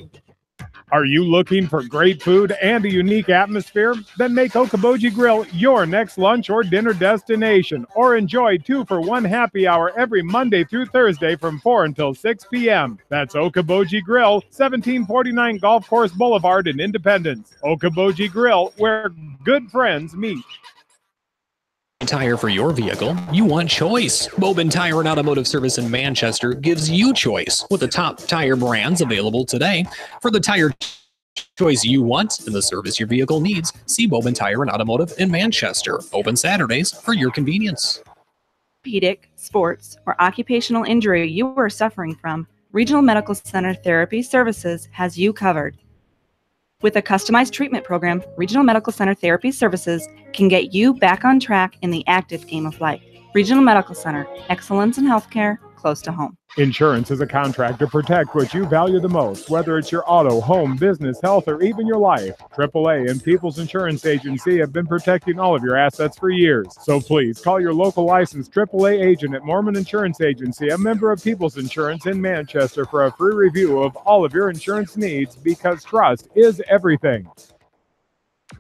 Are you looking for great food and a unique atmosphere? Then make Okoboji Grill your next lunch or dinner destination, or enjoy 2-for-1 happy hour every Monday through Thursday from 4 until 6 p.m. That's Okoboji Grill, 1749 Golf Course Boulevard in Independence. Okoboji Grill, where good friends meet. Tire for your vehicle, you want choice. Bobin Tire and Automotive Service in Manchester gives you choice with the top tire brands available today. For the tire choice you want and the service your vehicle needs, see Bobin Tire and Automotive in Manchester. Open Saturdays for your convenience. Orthopedic, sports, or occupational injury you are suffering from, Regional Medical Center Therapy Services has you covered. With a customized treatment program, Regional Medical Center Therapy Services can get you back on track in the active game of life. Regional Medical Center, excellence in healthcare, close to home. Insurance is a contract to protect what you value the most, whether it's your auto, home, business, health, or even your life. AAA and People's Insurance Agency have been protecting all of your assets for years. So please call your local licensed AAA agent at Mormon Insurance Agency, a member of People's Insurance in Manchester, for a free review of all of your insurance needs, because trust is everything.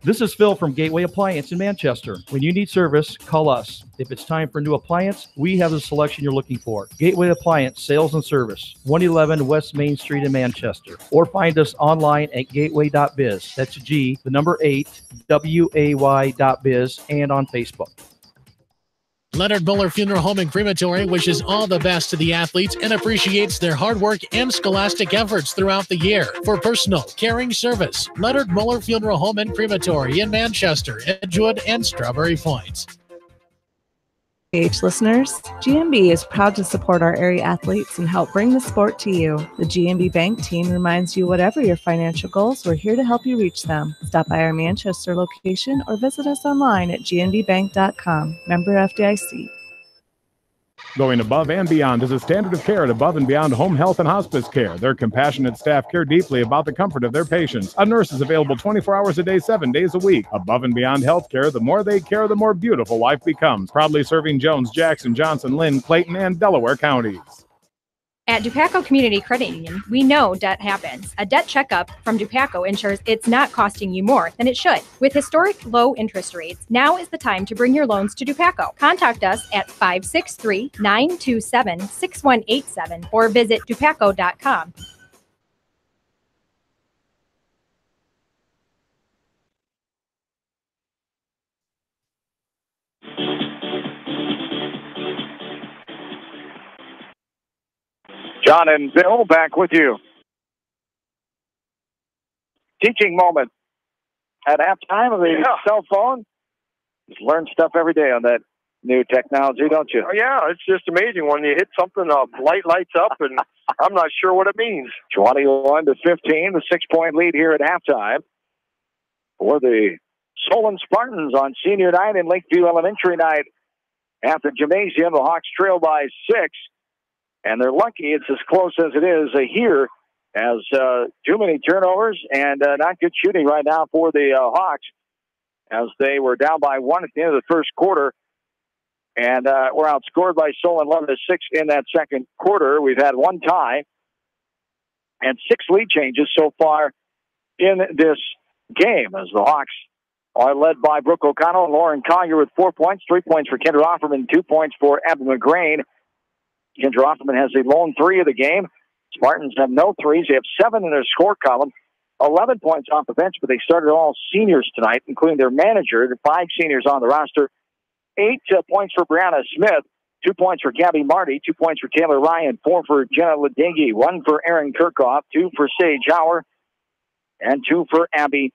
This is Phil from Gateway Appliance in Manchester. When you need service, call us. If it's time for a new appliance, we have the selection you're looking for. Gateway Appliance Sales and Service, 111 West Main Street in Manchester. Or find us online at gateway.biz. That's G, the number 8, WAY.biz, and on Facebook. Leonard Muller Funeral Home and Crematory wishes all the best to the athletes and appreciates their hard work and scholastic efforts throughout the year. For personal, caring service, Leonard Muller Funeral Home and Crematory in Manchester, Edgewood, and Strawberry Point. Listeners, GMB is proud to support our area athletes and help bring the sport to you. The GMB Bank team reminds you whatever your financial goals, we're here to help you reach them. Stop by our Manchester location or visit us online at gnbbank.com. Member FDIC. Going above and beyond is a standard of care at Above and Beyond Home Health and Hospice Care. Their compassionate staff care deeply about the comfort of their patients. A nurse is available 24 hours a day, 7 days a week. Above and Beyond Healthcare, the more they care, the more beautiful life becomes. Proudly serving Jones, Jackson, Johnson, Lynn, Clayton, and Delaware counties. At Dupaco Community Credit Union, we know debt happens. A debt checkup from Dupaco ensures it's not costing you more than it should. With historic low interest rates, now is the time to bring your loans to Dupaco. Contact us at 563-927-6187 or visit dupaco.com. John and Bill back with you. Teaching moment at halftime of the cell phone. Just learn stuff every day on that new technology, don't you? Oh, yeah, it's just amazing when you hit something, light lights up, and I'm not sure what it means. 21-15, the 6-point lead here at halftime for the Solon Spartans on senior night and Lakeview Elementary night. At the gymnasium, the Hawks trail by 6. And they're lucky it's as close as it is here, as too many turnovers and not good shooting right now for the Hawks, as they were down by 1 at the end of the first quarter. And were outscored by Solon 11-6 in that second quarter. We've had one tie and 6 lead changes so far in this game, as the Hawks are led by Brooke O'Connell and Lauren Collier with 4 points, 3 points for Kendra Offerman, 2 points for Abby McGrain. Kendra Offerman has the lone 3 of the game. Spartans have no threes. They have 7 in their score column, 11 points off the bench, but they started all seniors tonight, including their manager. The 5 seniors on the roster. 8 points for Brianna Smith, 2 points for Gabby Marty, 2 points for Taylor Ryan, 4 for Jenna Ledingi, 1 for Erin Kirchhoff, 2 for Sage Hauer, and 2 for Abby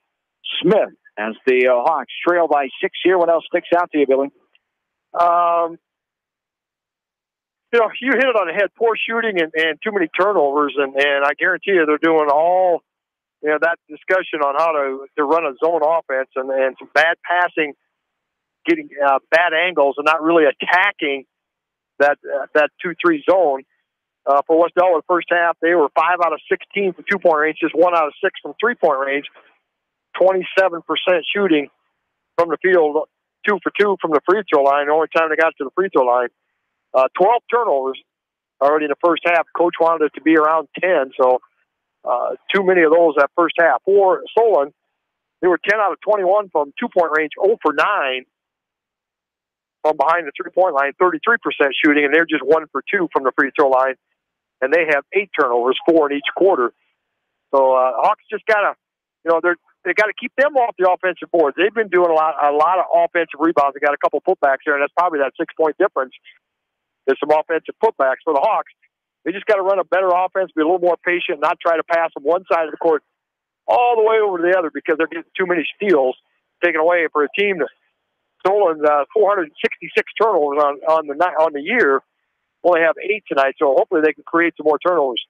Smith. As the Hawks trail by 6 here. What else sticks out to you, Billy? You hit it on the head. Poor shooting and too many turnovers, and I guarantee you they're doing all that discussion on how to run a zone offense and some bad passing, getting bad angles, and not really attacking that 2-3 zone. For West Delaware, the first half they were 5 out of 16 from 2-point range, just 1 out of 6 from 3-point range. 27% shooting from the field, 2 for 2 from the free throw line. The only time they got to the free throw line. 12 turnovers already in the first half. Coach wanted it to be around 10, so too many of those that first half. For Solon, they were 10 out of 21 from 2-point range, 0 for 9 from behind the 3-point line, 33% shooting, and they're just 1 for 2 from the free throw line, and they have 8 turnovers, 4 in each quarter. So Hawks just got to, they got to keep them off the offensive boards. They've been doing a lot of offensive rebounds. They got a couple putbacks there, and that's probably that 6-point difference. There's some offensive putbacks for the Hawks. They just got to run a better offense, be a little more patient, not try to pass from one side of the court all the way over to the other because they're getting too many steals taken away for a team that Solon 466 turnovers on the year. Only have 8 tonight, so hopefully they can create some more turnovers.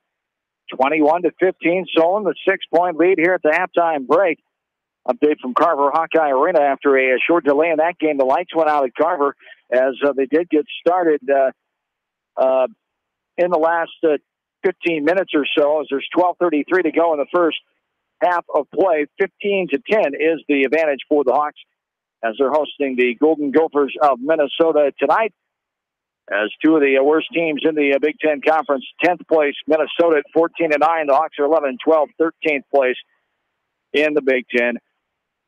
21-15, Solon, the 6-point lead here at the halftime break. Update from Carver Hawkeye Arena after a short delay in that game. The lights went out at Carver as they did get started in the last 15 minutes or so, as there's 12:33 to go in the first half of play. 15-10 is the advantage for the Hawks as they're hosting the Golden Gophers of Minnesota tonight. As 2 of the worst teams in the Big Ten Conference, 10th place Minnesota at 14-9. The Hawks are 11-12, 13th place in the Big Ten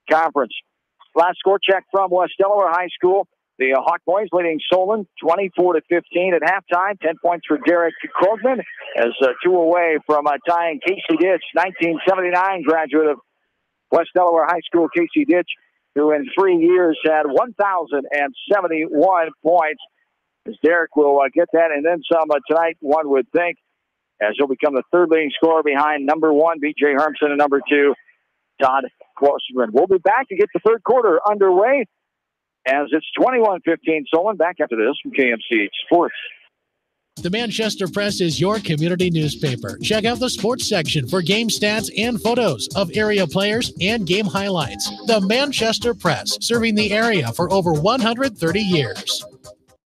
Conference. Last score check from West Delaware High School. The Hawk boys leading Solon 24-15 at halftime. 10 points for Derek Krogman as 2 away from tying Casey Ditch, 1979 graduate of West Delaware High School. Casey Ditch who in 3 years had 1,071 points. As Derek will get that and then some tonight, one would think, as he'll become the third leading scorer behind number 1, B.J. Hermson, and number 2, Todd Klosterman. We'll be back to get the third quarter underway as it's 21-15 Solon. Back after this from KMCH Sports. The Manchester Press is your community newspaper. Check out the sports section for game stats and photos of area players and game highlights. The Manchester Press, serving the area for over 130 years.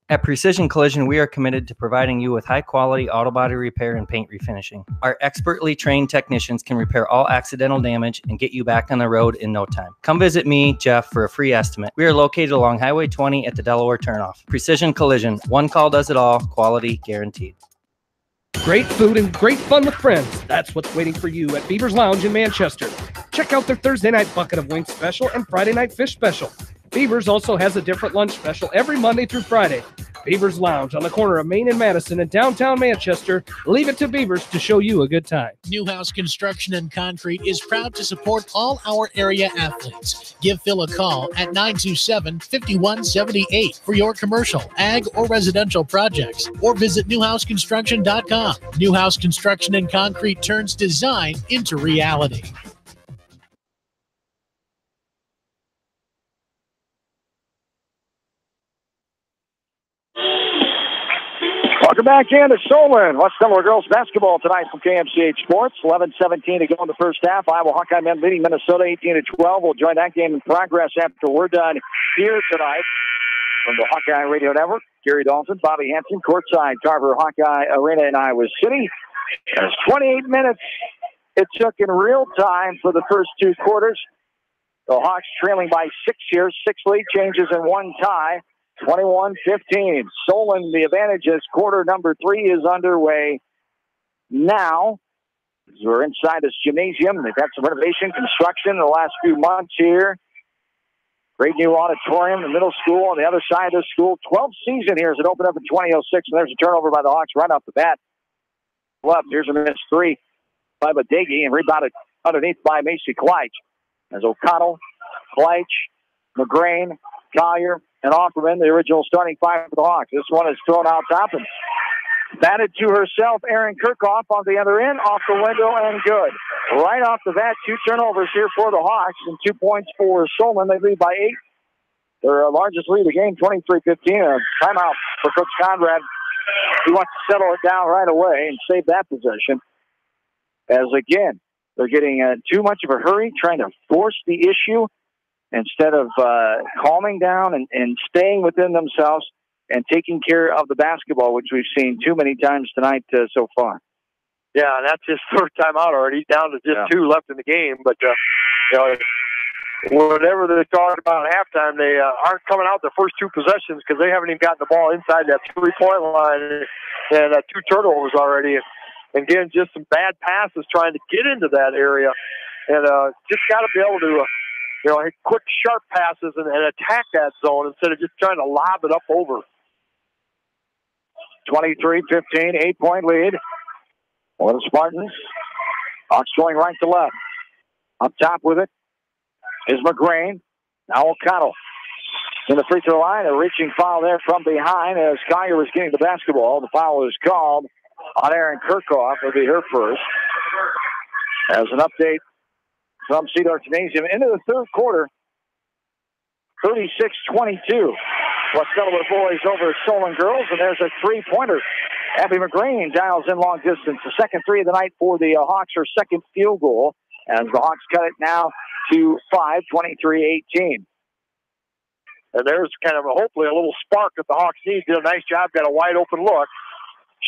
At Precision Collision, we are committed to providing you with high-quality auto body repair and paint refinishing. Our expertly trained technicians can repair all accidental damage and get you back on the road in no time. Come visit me, Jeff, for a free estimate. We are located along Highway 20 at the Delaware turnoff. Precision Collision, one call does it all, quality guaranteed. Great food and great fun with friends. That's what's waiting for you at Beaver's Lounge in Manchester. Check out their Thursday night bucket of wings special and Friday night fish special. Beaver's also has a different lunch special every Monday through Friday. Beaver's Lounge on the corner of Main and Madison in downtown Manchester. Leave it to Beaver's to show you a good time. Newhouse Construction and Concrete is proud to support all our area athletes. Give Phil a call at 927-5178 for your commercial, ag, or residential projects, or visit newhouseconstruction.com. Newhouse Construction and Concrete turns design into reality. Welcome back into Solon. West Delaware girls basketball tonight from KMCH Sports. 11-17 to go in the first half. Iowa Hawkeye men leading Minnesota 18-12. We'll join that game in progress after we're done here tonight from the Hawkeye Radio Network. Gary Dalton, Bobby Hansen, courtside Carver Hawkeye Arena in Iowa City. There's 28 minutes it took in real time for the first two quarters. The Hawks trailing by 6 here. 6 lead changes and 1 tie. 21-15. Solon, the advantage as quarter number 3 is underway now. We're inside this gymnasium. They've had some renovation, construction in the last few months here. Great new auditorium, the middle school on the other side of the school. 12th season here as it opened up in 2006, and there's a turnover by the Hawks right off the bat. Left, here's a missed 3 by Badegi, and rebounded underneath by Macy Kleitch. As O'Connell, Kleitch, McGrain, Collier, and Offerman, the original starting 5 for the Hawks. This one is thrown out top and batted to herself. Erin Kirchhoff on the other end, off the window, and good. Right off the bat, 2 turnovers here for the Hawks and 2 points for Solon. They lead by 8. Their largest lead of the game, 23-15. A timeout for Coach Conrad. He wants to settle it down right away and save that possession. As again, they're getting too much of a hurry, trying to force the issue, instead of calming down and staying within themselves and taking care of the basketball, which we've seen too many times tonight so far. Yeah, and that's his third time out already. He's down to just 2 left in the game. But, whatever they talk about at halftime, they aren't coming out the first 2 possessions because they haven't even gotten the ball inside that 3-point line, and 2 turnovers already. And again, just some bad passes trying to get into that area. And just got to be able to quick, sharp passes and attack that zone instead of just trying to lob it up over. 23-15, 8-point lead for the Spartans. Hawks going right to left. Up top with it is McGrain. Now O'Connell in the free throw line. A reaching foul there from behind as Collier was getting the basketball. The foul is called on Erin Kirchhoff. It'll be her first. As an update from Cedar Gymnasium into the third quarter, 36-22. West Delaware boys over Solon girls, and there's a 3-pointer. Abby McGrain dials in long distance. The second 3 of the night for the Hawks, her second field goal, as the Hawks cut it now to 5, 23-18. And there's kind of hopefully a little spark that the Hawks need. Did a nice job, got a wide open look.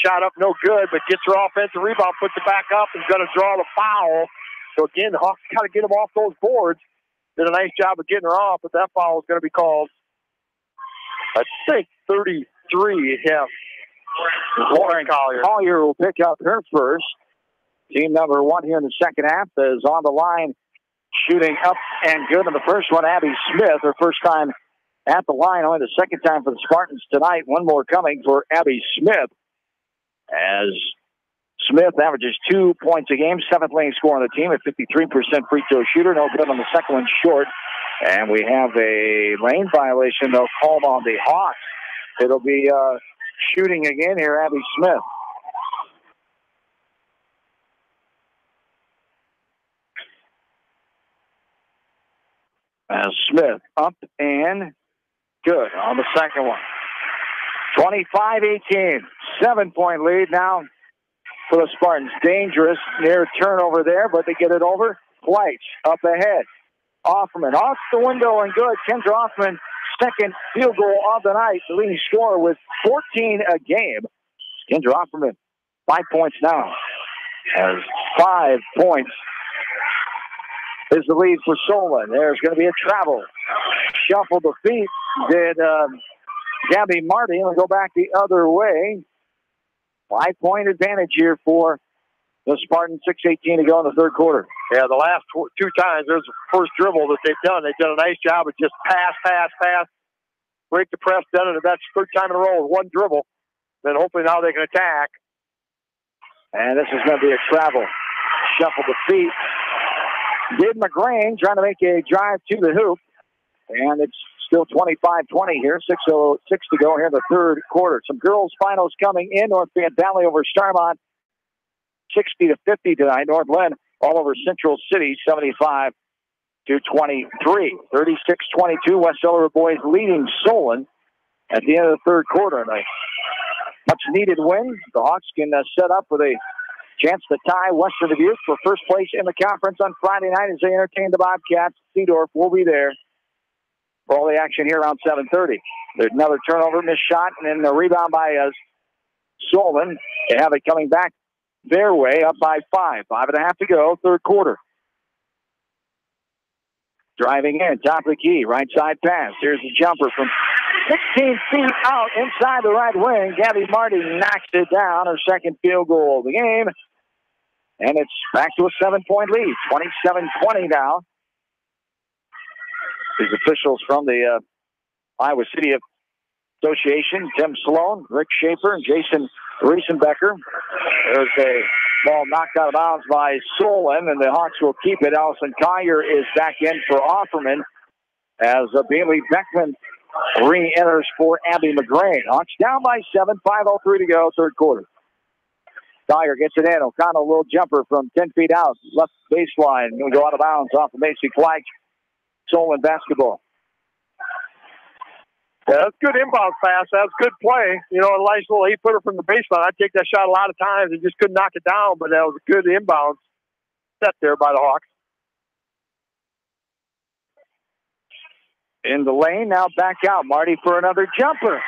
Shot up, no good, but gets her offensive rebound, puts it back up, and going to draw the foul. So again, the Hawks got to get them off those boards. Did a nice job of getting her off, but that foul is going to be called, I think, 33. Yeah. Lauren Collier will pick up her first. Team number 1 here in the second half is on the line, shooting up and good in the first one. Abby Smith, her first time at the line, only the second time for the Spartans tonight. One more coming for Abby Smith, as Smith averages 2 points a game, 7th leading scorer on the team, at 53% free throw shooter. No good on the second one, short. And we have a lane violation, they'll call on the Hawks. It'll be shooting again here, Abby Smith. Smith up and good on the second one. 25-18, 7-point lead now for the Spartans. Dangerous near turnover there, but they get it over. Fleich up ahead. Offerman off the window and good. Kendra Hoffman, second field goal of the night. The leading scorer with 14 a game. Kendra Offerman, 5 points now. Has 5 points. Is the lead for Solon. There's going to be a travel. Shuffle the feet. Did Gabby Marty, and we'll go back the other way. 5-point advantage here for the Spartans. 6:18 to go in the third quarter. Yeah, the last 2 times, there's the first dribble that they've done. They've done a nice job of just pass. Break the press, done it. That's third time in a row with one dribble. Then hopefully now they can attack. And this is going to be a travel. Shuffle the feet. Did McGrain trying to make a drive to the hoop. And it's still 25-20 here. 6:06 to go here in the third quarter. Some girls' finals coming in. North Van Valley over Starmont. 60-50 tonight. North Lynn all over Central City. 75-23. 36-22. West Delaware boys leading Solon at the end of the third quarter. And a much-needed win. The Hawks can set up with a chance to tie Western Dubuque for first place in the conference on Friday night as they entertain the Bobcats. Seedorf will be there for all the action here around 7:30. There's another turnover, missed shot, and then the rebound by Solon. They have it coming back their way, up by 5. 5.5 to go, third quarter. Driving in, top of the key, right side pass. Here's the jumper from 16 feet out inside the right wing. Gabby Marty knocks it down, her second field goal of the game. And it's back to a 7-point lead, 27-20 now. These officials from the Iowa City Association, Tim Sloan, Rick Schaefer, and Jason Riesenbecker. There's a ball knocked out of bounds by Solon, and the Hawks will keep it. Allison Collier is back in for Offerman as Bailey Beckman re-enters for Abby McGrain. Hawks down by 7, 5:03 to go, third quarter. Collier gets it in. O'Connell, a little jumper from 10 feet out, left baseline. Going to go out of bounds off of Macy Fleich. Solon basketball. Yeah, that's good inbound pass. That's good play. You know, a nice little 8-footer from the baseline. I'd take that shot a lot of times and just couldn't knock it down, but that was a good inbound set there by the Hawks. In the lane, now back out. Marty for another jumper.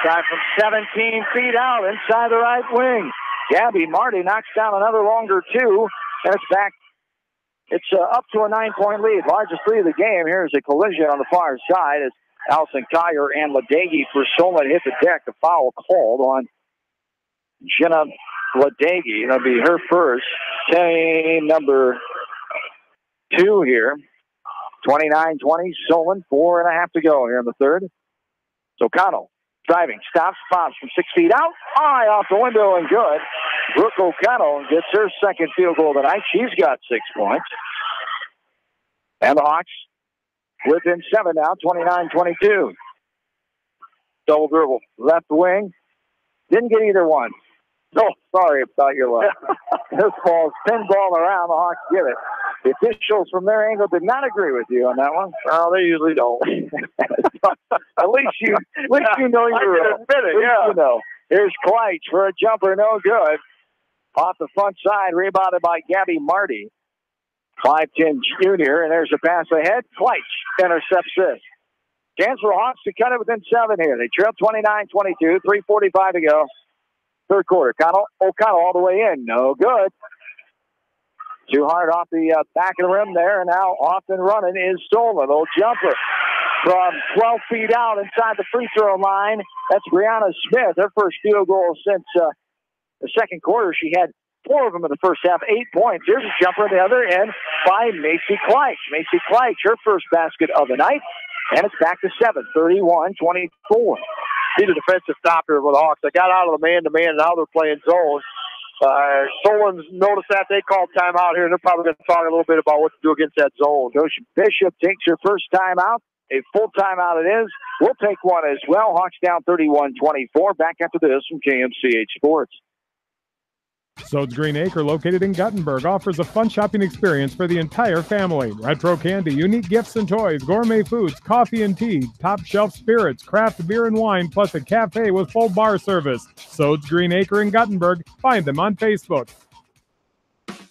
Shot from 17 feet out inside the right wing. Gabby Marty knocks down another longer two, and it's back. It's up to a 9-point lead. Largest lead of the game. Here's a collision on the far side as Allison Collier and Ladegi for Solon hit the deck. A foul called on Jenna Ladegi. That'll be her first. Team number 2 here. 29-20. Solon, 4.5 to go here in the third. So O'Connell driving, stops, pops from 6 feet out. High off the window and good. Brooke O'Connell gets her second field goal tonight. She's got 6 points. And the Hawks within 7 now, 29-22. Double dribble, left wing. Didn't get either one. No, sorry about your luck. This ball's pinball around. The Hawks get it. The officials from their angle did not agree with you on that one. Well, they usually don't. At least you know you're I can admit it, yeah. You know. Here's Kleitz for a jumper, no good. Off the front side, rebounded by Gabby Marty. 5'10" junior, and there's a pass ahead. Kleitz intercepts this. Chance for the Hawks to cut it within 7 here. They trail 29-22, 3:45 to go. Third quarter. O'Connell all the way in. No good. Too hard off the back of the rim there, and now off and running is Solon. Little jumper from 12 feet out inside the free throw line. That's Brianna Smith. Her first field goal since the second quarter. She had 4 of them in the first half, 8 points. Here's a jumper at the other end by Macy Kleitz. Macy Kleitz, her first basket of the night, and it's back to 7, 31-24. He's a defensive stopper with the Hawks. They got out of the man-to-man, and now they're playing zone. Solon's noticed that. They called timeout here, and they're probably going to talk a little bit about what to do against that zone. Coach Bishop takes her first timeout. A full timeout it is. We'll take one as well. Hawks down 31-24. Back after this from KMCH Sports. Sode's Green Acre, located in Guttenberg, offers a fun shopping experience for the entire family. Retro candy, unique gifts and toys, gourmet foods, coffee and tea, top shelf spirits, craft beer and wine, plus a cafe with full bar service. Sode's Green Acre in Guttenberg. Find them on Facebook.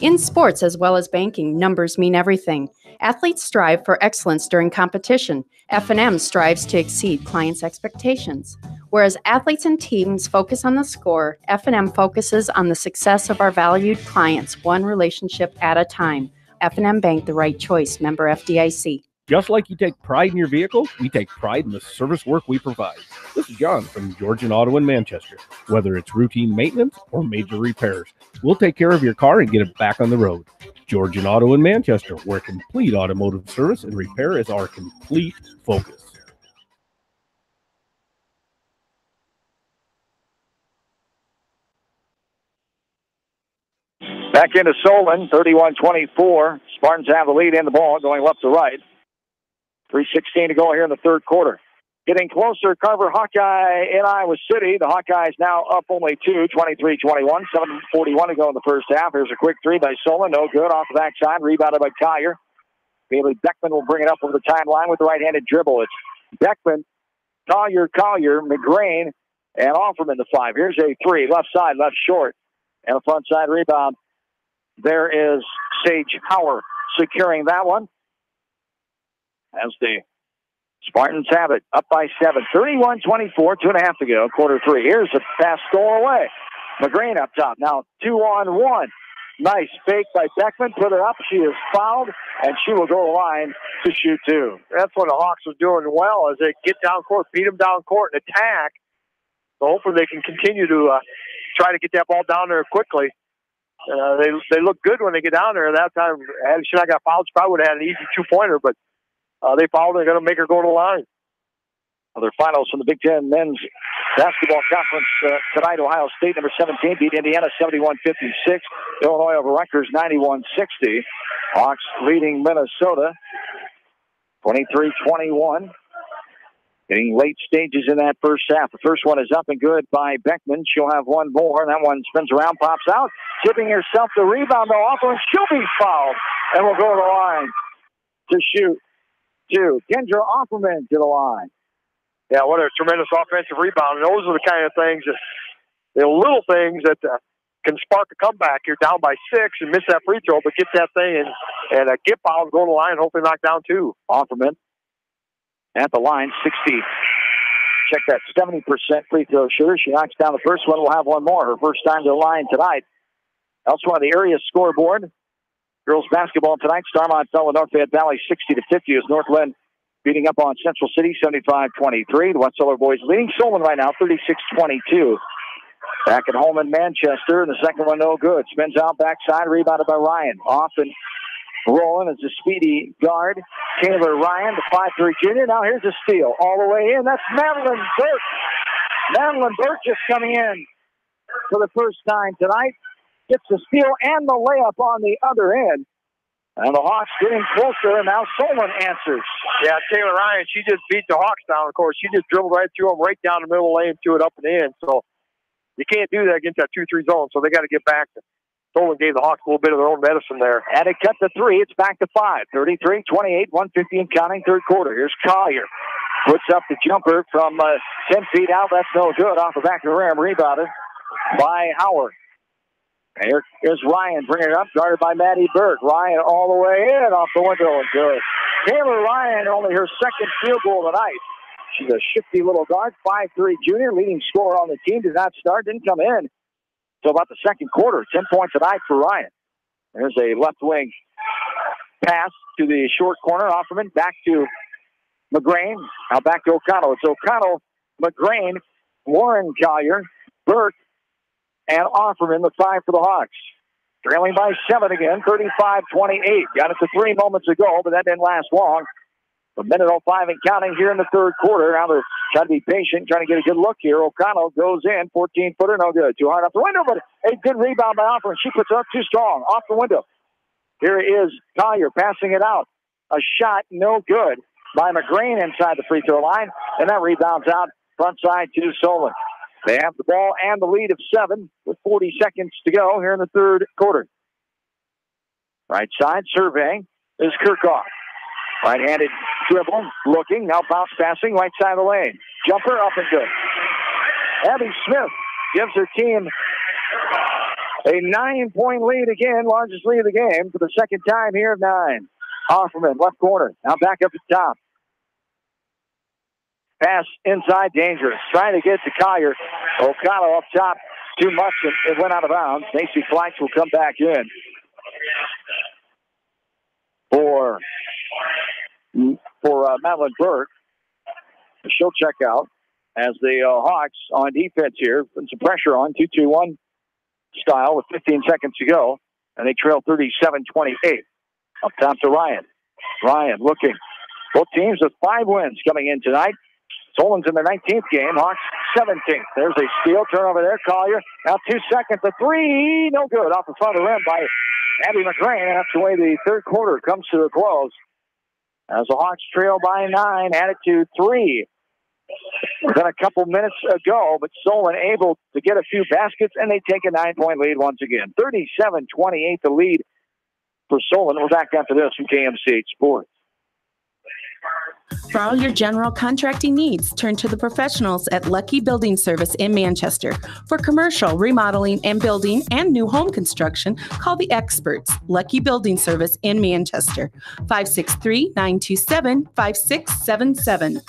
In sports as well as banking, numbers mean everything. Athletes strive for excellence during competition. F&M strives to exceed clients' expectations. Whereas athletes and teams focus on the score, F&M focuses on the success of our valued clients, one relationship at a time. F&M Bank, the right choice. Member FDIC. Just like you take pride in your vehicle, we take pride in the service work we provide. This is John from Georgian Auto in Manchester. Whether it's routine maintenance or major repairs, we'll take care of your car and get it back on the road. Georgian Auto in Manchester, where complete automotive service and repair is our complete focus. Back into Solon, 31-24. Spartans have the lead in the ball, going left to right. 3:16 to go here in the third quarter. Getting closer, Carver Hawkeye in Iowa City. The Hawkeyes now up only 2, 23-21. 7:41 to go in the first half. Here's a quick three by Solon. No good. Off the backside. Rebounded by Collier. Bailey Beckman will bring it up over the timeline with the right-handed dribble. It's Beckman, Collier, McGrain, and Offerman the 5. Here's a three. Left side, left short. And a front side rebound. There is Sage Hauer securing that one. As the Spartans have it, up by 7. 31-24, 2.5 to go, quarter three. Here's a pass stolen away. McGrain up top. Now 2-on-1. Nice fake by Beckman. Put it up. She is fouled, and she will go to the line to shoot two. That's what the Hawks are doing well, as they get down court, beat them down court, and attack. So hopefully they can continue to try to get that ball down there quickly. They look good when they get down there. That time, had she not got fouled, she probably would have had an easy two-pointer, but they fouled her. They're going to make her go to the line. Other finals from the Big Ten Men's Basketball Conference tonight. Ohio State, number 17, beat Indiana 71-56. Illinois over Rutgers 91-60. Hawks leading Minnesota 23-21. Getting late stages in that first half. The first one is up and good by Beckman. She'll have one more. That one spins around, pops out. Tipping herself the rebound, though, off, and she'll be fouled. And will go to the line to shoot two. Kendra Offerman to the line. Yeah, what a tremendous offensive rebound. And those are the kind of things, the little things that can spark a comeback. You're down by 6 and miss that free throw, but get that thing and get fouled, go to the line, hopefully knock down two. Offerman at the line, 60. Check that, 70% free throw shooter. She knocks down the first one. We'll have one more. Her first time to the line tonight. Elsewhere on the area scoreboard, girls basketball tonight. Starmont fell to North Fayette Valley 60-50 as Northland beating up on Central City 75-23. The West Solar boys leading Solon right now 36-22. Back at home in Manchester. The second one no good. Spins out backside, rebounded by Ryan. Off and rolling as a speedy guard. Taylor Ryan, the 5'3" junior. Now here's a steal all the way in. That's Madeline Burke. Madeline Burke just coming in for the first time tonight. Gets the steal and the layup on the other end. And the Hawks getting closer, and now Solon answers. Yeah, Taylor Ryan, she just beat the Hawks down, of course. She just dribbled right through them, right down the middle of the lane, threw it up and in. So you can't do that against that 2-3 zone, so they got to get back. Solon gave the Hawks a little bit of their own medicine there. And it cut to 3. It's back to 5. 33-28, 150 and counting, third quarter. Here's Collier. Puts up the jumper from 10 feet out. That's no good. Off the back of the rim, rebounded by Howard. Here is Ryan, bringing it up, guarded by Maddie Burke. Ryan all the way in, off the window, and good. Taylor Ryan, only her second field goal tonight. She's a shifty little guard, 5'3" junior, leading scorer on the team. Did not start, didn't come in until about the second quarter. 10 points tonight for Ryan. There's a left wing pass to the short corner. Offerman back to McGrain. Now back to O'Connell. It's O'Connell, McGrain, Warren Collier, Burke, and Offerman, the 5 for the Hawks. Trailing by 7 again, 35-28. Got it to 3 moments ago, but that didn't last long. A minute 05 and counting here in the third quarter. Now they're trying to be patient, trying to get a good look here. O'Connell goes in, 14-footer, no good. Too hard off the window, but a good rebound by Offer, and she puts it up too strong. Off the window. Here is Collier passing it out. A shot, no good by McGrain inside the free throw line, and that rebounds out front side to Solon. They have the ball and the lead of 7 with 40 seconds to go here in the third quarter. Right side surveying is Kirkhoff. Right-handed dribble, looking, now bounce passing, right side of the lane. Jumper up and good. Abby Smith gives her team a 9-point lead again, largest lead of the game for the second time here of 9. Offerman, left corner, now back up at the top. Pass inside, dangerous. Trying to get to Collier. O'Connell up top, too much, and it went out of bounds. Macy Flax will come back in for Madeline Burke. She'll check out as the Hawks on defense here. Putting some pressure on, 2-2-1 style with 15 seconds to go. And they trail 37-28. Up top to Ryan. Ryan looking. Both teams with 5 wins coming in tonight. Solon's in their 19th game. Hawks 17th. There's a steal. Turnover there. Collier. Now 2 seconds. A 3. No good. Off the front of the rim by Abby McGrain. And that's the way the third quarter comes to a close. As the Hawks trail by 9. Added to 3 within a couple minutes ago. But Solon able to get a few baskets. And they take a 9-point lead once again. 37-28 the lead for Solon. We're back after this from KMCH Sports. For all your general contracting needs, turn to the professionals at Lucky Building Service in Manchester. For commercial, remodeling, and building and new home construction, call the experts. Lucky Building Service in Manchester. 563-927-5677.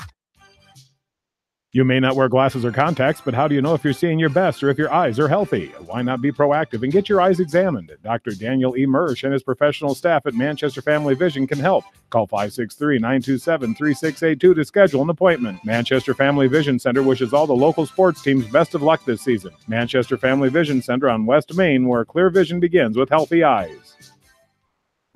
You may not wear glasses or contacts, but how do you know if you're seeing your best or if your eyes are healthy? Why not be proactive and get your eyes examined? Dr. Daniel E. Mersch and his professional staff at Manchester Family Vision can help. Call 563-927-3682 to schedule an appointment. Manchester Family Vision Center wishes all the local sports teams best of luck this season. Manchester Family Vision Center on West Main, where clear vision begins with healthy eyes.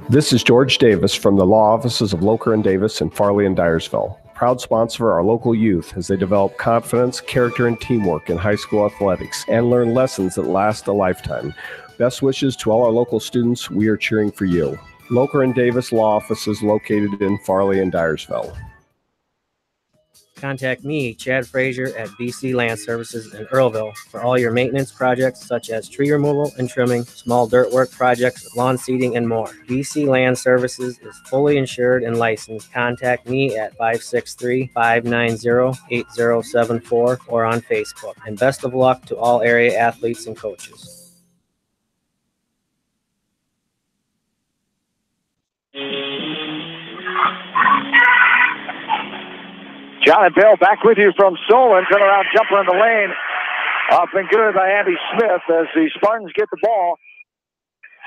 This is George Davis from the law offices of Locher & Davis in Farley and Dyersville. Proud sponsor of our local youth as they develop confidence, character, and teamwork in high school athletics and learn lessons that last a lifetime. Best wishes to all our local students. We are cheering for you. Locher & Davis Law Offices located in Farley and Dyersville. Contact me, Chad Frazier, at BC Land Services in Earlville for all your maintenance projects such as tree removal and trimming, small dirt work projects, lawn seeding, and more. BC Land Services is fully insured and licensed. Contact me at 563-590-8074 or on Facebook. And best of luck to all area athletes and coaches. John and Bill back with you from Solon. Turnaround jumper in the lane. Up and good by Abby Smith as the Spartans get the ball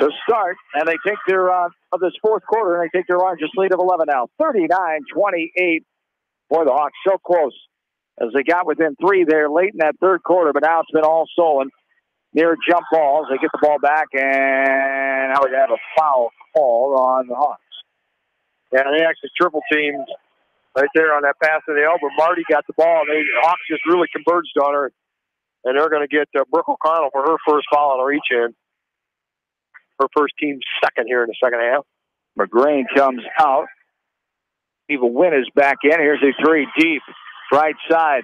to start. And they take their, of this fourth quarter, and they take their largest lead of 11 now. 39-28 for the Hawks. So close as they got within 3 there late in that third quarter. But now it's been all Solon. Near jump balls. They get the ball back, and now we have a foul call on the Hawks. Yeah, they actually triple teamed right there on that pass to the elbow. Marty got the ball, and the Hawks just really converged on her. And they're going to get Brooke O'Connell for her first foul on the reach-in. Her first team second here in the second half. McGrain comes out. Eva Wynn is back in. Here's a 3 deep. Right side.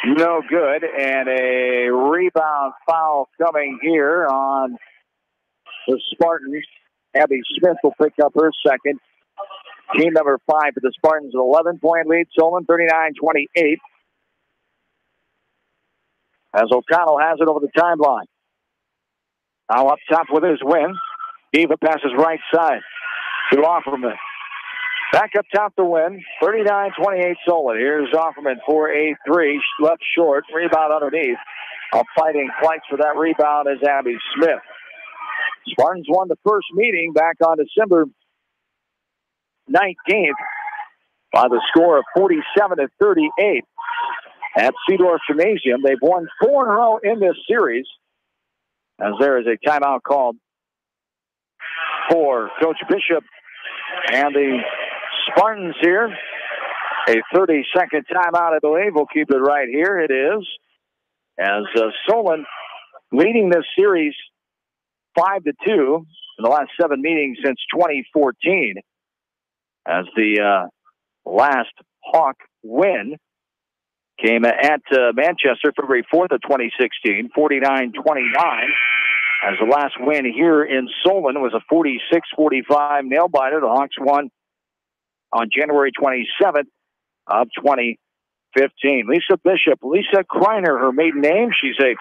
No good. And a rebound foul coming here on the Spartans. Abby Smith will pick up her second. Team number 5 for the Spartans, an 11-point lead. Solon 39-28. As O'Connell has it over the timeline. Now up top with his win. Eva passes right side to Offerman. Back up top to win. 39-28 Solon. Here's Offerman for a 3. Left short. Rebound underneath. Fighting fights for that rebound is Abby Smith. Spartans won the first meeting back on December 19th by the score of 47-38 at Seedorf Gymnasium. They've won 4 in a row in this series as there is a timeout called for Coach Bishop and the Spartans here. A 30-second timeout, I believe. We'll keep it right here. It is. As Solon leading this series 5-2 in the last 7 meetings since 2014. As the last Hawk win came at Manchester February 4th of 2016, 49-29. As the last win here in Solon was a 46-45 nail-biter. The Hawks won on January 27th of 2015. Lisa Bishop, Lisa Kreiner, her maiden name. She's a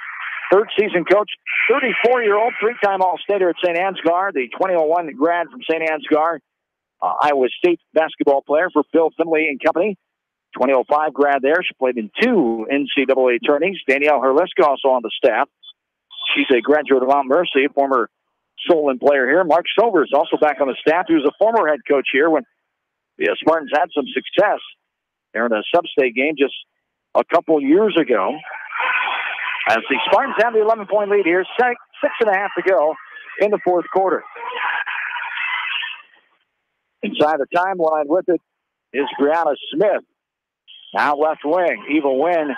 third-season coach, 34-year-old, 3-time All-Stater at St. Ansgar, the 2001 grad from St. Ansgar, Iowa State basketball player for Bill Finley and Company. 2005 grad there. She played in 2 NCAA tourneys. Danielle Herliska also on the staff. She's a graduate of Mount Mercy, former Solon player here. Mark Silvers also back on the staff. He was a former head coach here when the Spartans had some success there in a sub-state game just a couple years ago. As the Spartans have the 11-point lead here, 6.5 to go in the fourth quarter. Inside the timeline with it is Brianna Smith. Now left wing, Eva Wynn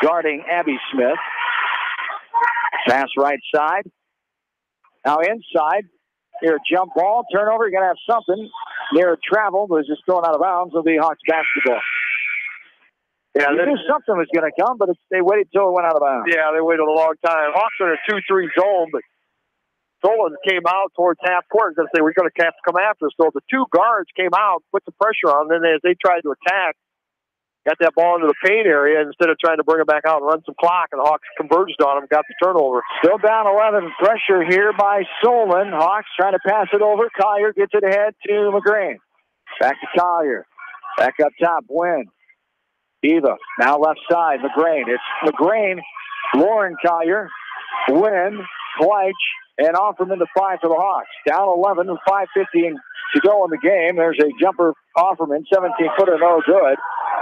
guarding Abby Smith. Pass right side. Now inside. Here, jump ball, turnover. You're going to have something. Near travel, but it's just thrown out of bounds. It'll be Hawks basketball. Yeah, they knew something was going to come, but they waited till it went out of bounds. Yeah, they waited a long time. Hawks are in a 2-3 zone, but Solon came out towards half court. Going to say we're going to have to come after us. So the 2 guards came out, put the pressure on. Then as they tried to attack, got that ball into the paint area instead of trying to bring it back out and run some clock. And the Hawks converged on them, got the turnover. Still down 11. Pressure here by Solon. Hawks trying to pass it over. Collier gets it ahead to McGrain. Back to Collier. Back up top. Wynn. Eva. Now left side. McGrain. It's McGrain. Lauren Collier. Wynn. Fleich. And Offerman to 5 for the Hawks. Down 11 with 5:50 to go in the game. There's a jumper. Offerman. 17-footer. No good.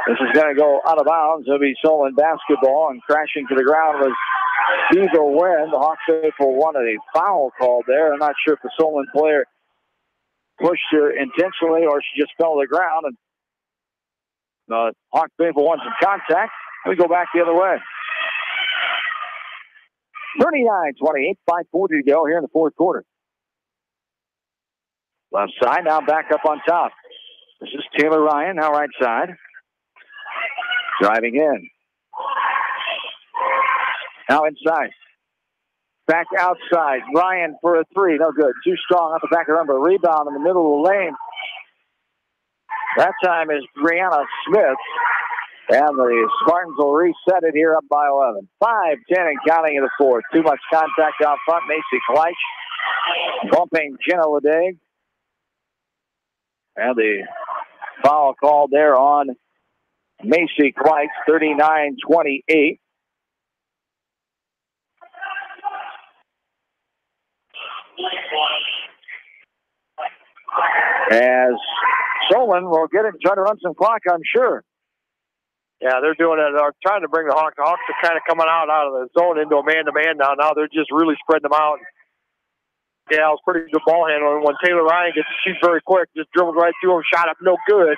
This is going to go out of bounds. It'll be Solon basketball, and crashing to the ground was Eva Wynn. The Hawks faithful wanted a foul called there. I'm not sure if the Solon player pushed her intentionally or she just fell to the ground. And the Hawks faithful won some contact. We go back the other way. 39-28, 5:40 to go here in the fourth quarter. Left side, now back up on top. This is Taylor Ryan, now right side. Driving in. Now inside. Back outside. Ryan for a 3. No good. Too strong off the back of the number. Rebound in the middle of the lane. That time is Brianna Smith. And the Spartans will reset it here up by 11. 5-10 and counting in the fourth. Too much contact out front. Macy Fleich bumping Jenna Ledag. And the foul called there on Macy Fleich, 39-28. As Solon will get it and try to run some clock, I'm sure. Yeah, they're doing it. They're trying to bring the Hawks. The Hawks are kind of coming out of the zone into a man-to-man now. Now they're just really spreading them out. Yeah, it was pretty good ball handling. When Taylor Ryan gets, she's very quick, just dribbled right through him, shot up, no good.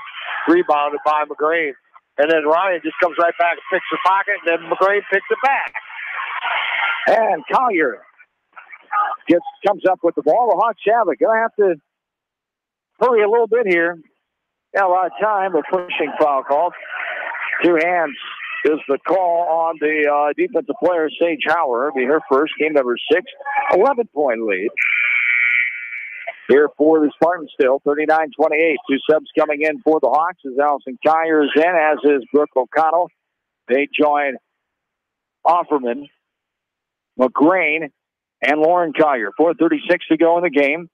Rebounded by McGrain. And then Ryan just comes right back and picks the pocket, and then McGrain picks it back. And Collier comes up with the ball. The Hawks have it. Going to have to hurry a little bit here. Got a lot of time. The pushing foul call. 2 hands is the call on the defensive player, Sage Hauer. It'll be her first, game number 6. 11-point lead. Here for the Spartans still, 39-28. 2 subs coming in for the Hawks as Allison Collier is in, as is Brooke O'Connell. They join Offerman, McGrain, and Lauren Collier. 4:36 to go in the game.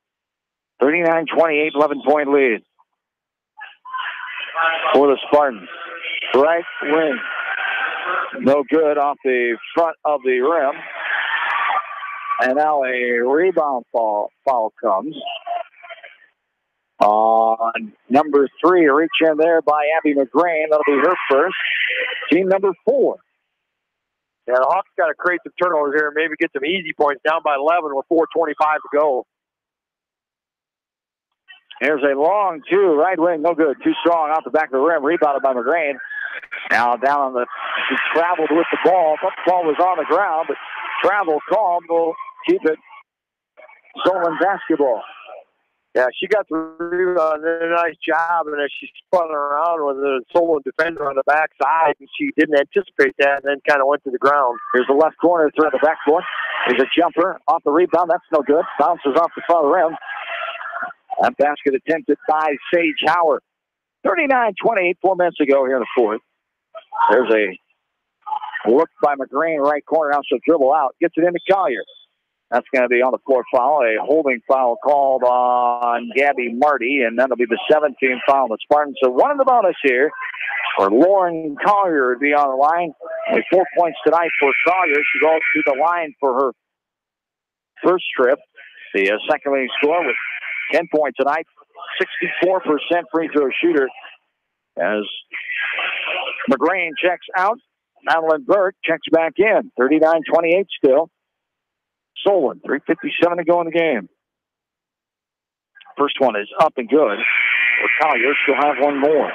39-28, 11-point lead for the Spartans. Right wing. No good off the front of the rim. And now a rebound foul comes on number 3. A reach in there by Abby McGrain. That'll be her first. Team number 4. Yeah, the Hawks got to create some turnovers here and maybe get some easy points, down by 11 with 4:25 to go. Here's a long two, right wing, no good. Too strong off the back of the rim. Rebounded by McGrain. Now down on the, she traveled with the ball. The ball was on the ground, but travel called will keep it Solon basketball. Yeah, she got the rebound, did a nice job, and as she spun around with a Solon defender on the backside, and she didn't anticipate that, and then kind of went to the ground. Here's the left corner through the backboard. There's a jumper off the rebound. That's no good. Bounces off the front of the rim. That basket attempted by Sage Howard. 39-28, 4 minutes ago here in the fourth. There's a look by McGrain, right corner. Now she'll dribble out. Gets it into Collier. That's going to be on the floor foul. A holding foul called on Gabby Marty, and that'll be the 17th foul on the Spartans. So one in the bonus here for Lauren Collier would be on the line. Only 4 points tonight for Collier. She goes to the line for her first trip. The second leading scorer with 10 points tonight. 64% free throw shooter as McGrain checks out. Madeline Burke checks back in. 39-28 still. Solon, 3:57 to go in the game. First one is up and good. For Collier, she'll have one more.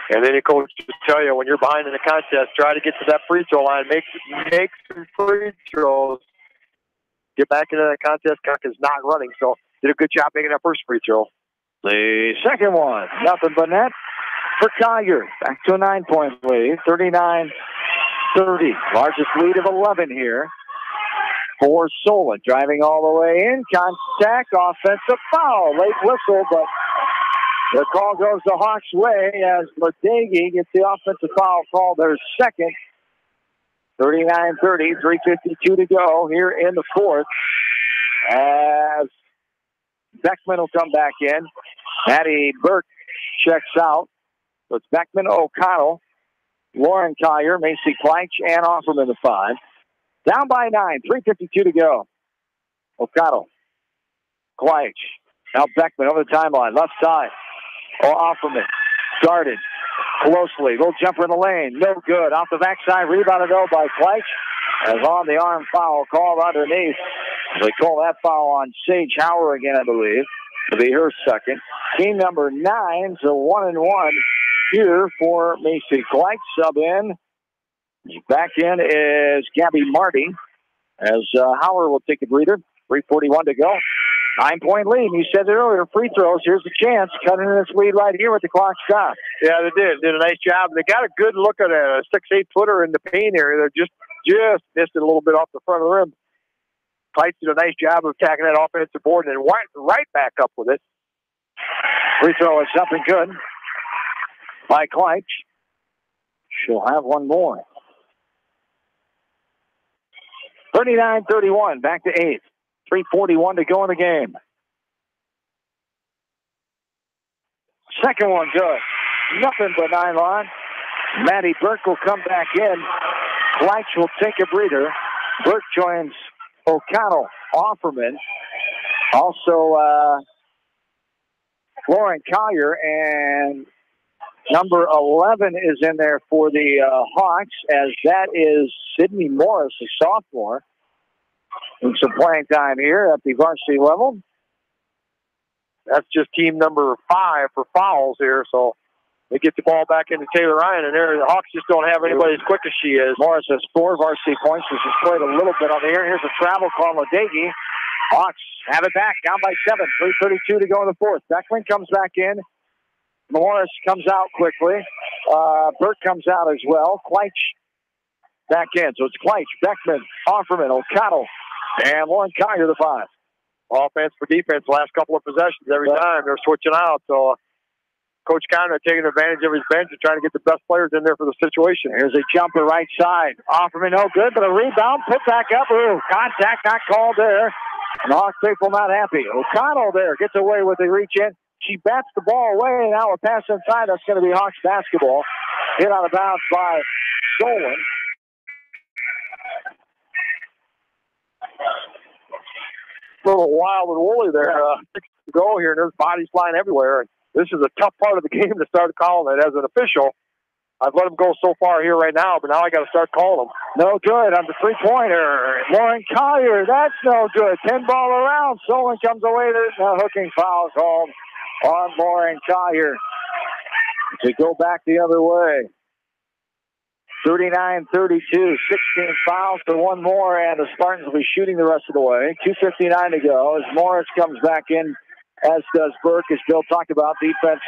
And then the coach just tell you, when you're behind in the contest, try to get to that free throw line. Make some free throws. Get back into that contest. Cock is not running, so did a good job making that first free throw. The second one, nothing but net for Collier. Back to a 9-point lead, 39-30. Largest lead of 11 here for Solon. Driving all the way in, contact, offensive foul. Late whistle, but the call goes the Hawks' way as Ladegi gets the offensive foul called, their second. 39-30, 3:52 to go here in the fourth. As Beckman will come back in. Maddie Burke checks out. So it's Beckman, O'Connell, Lauren Collier, Macy Kleitch, and Offerman the 5. Down by 9, 3:52 to go. O'Connell, Kleitch, now Beckman over the timeline, left side. Offerman, guarded closely. Little jumper in the lane, no good. Off the backside, rebounded though by Kleitch. As on the arm foul called underneath. They call that foul on Sage Howard again, I believe. It'll be her second. Team number 9, so 1-1 here for Macy Kleitch. Sub in. Back in is Gabby Marty as Howard will take a breather. 3:41 to go. 9-point lead. You said it earlier, free throws. Here's the chance. Cutting this lead right here with the clock stopped. Yeah, they did. Did a nice job. They got a good look at a 6'8" in the paint area. They just missed it a little bit off the front of the rim. Kleitch did a nice job of attacking that offensive board and then went right back up with it. Free throw is up and good by Kleitch. She'll have one more. 39-31, back to 8. 3:41 to go in the game. Second one good. Nothing but 9 line. Maddie Burke will come back in. Kleitch will take a breather. Burke joins O'Connell, Offerman. Also, Lauren Collier, and number 11 is in there for the Hawks, as that is Sydney Morris, a sophomore. And some playing time here at the varsity level. That's just team number 5 for fouls here, so they get the ball back into Taylor Ryan, and there the Hawks just don't have anybody as quick as she is. Morris has 4 varsity points, which has played a little bit on the air. Here's a travel call, Ladegi. Hawks have it back, down by 7. 3:32 to go in the fourth. Beckman comes back in. Morris comes out quickly. Burke comes out as well. Kleitch back in. So it's Kleitch, Beckman, Offerman, O'Connell, and Lauren Collier, the 5. Offense for defense, last couple of possessions every time. They're switching out. So Coach Conrad taking advantage of his bench and trying to get the best players in there for the situation. Here's a jumper right side. Offerman no good, but a rebound. Put back up. Ooh, contact not called there. And the Hawks faithful not happy. O'Connell there gets away with a reach in. She bats the ball away, and now a pass inside. That's going to be Hawks basketball. Hit out of bounds by Solon. A little wild and woolly there. 6 to go here, and there's bodies flying everywhere. And this is a tough part of the game to start calling it as an official. I've let them go so far here right now, but now I got to start calling them. No good on the three-pointer. Lauren Collier, that's no good. 10 ball around. Solon comes away. There's a hooking foul called Armore and Collier to go back the other way. 39-32, 16 fouls to one more, and the Spartans will be shooting the rest of the way. 2:59 to go as Morris comes back in, as does Burke, as Bill talked about, defense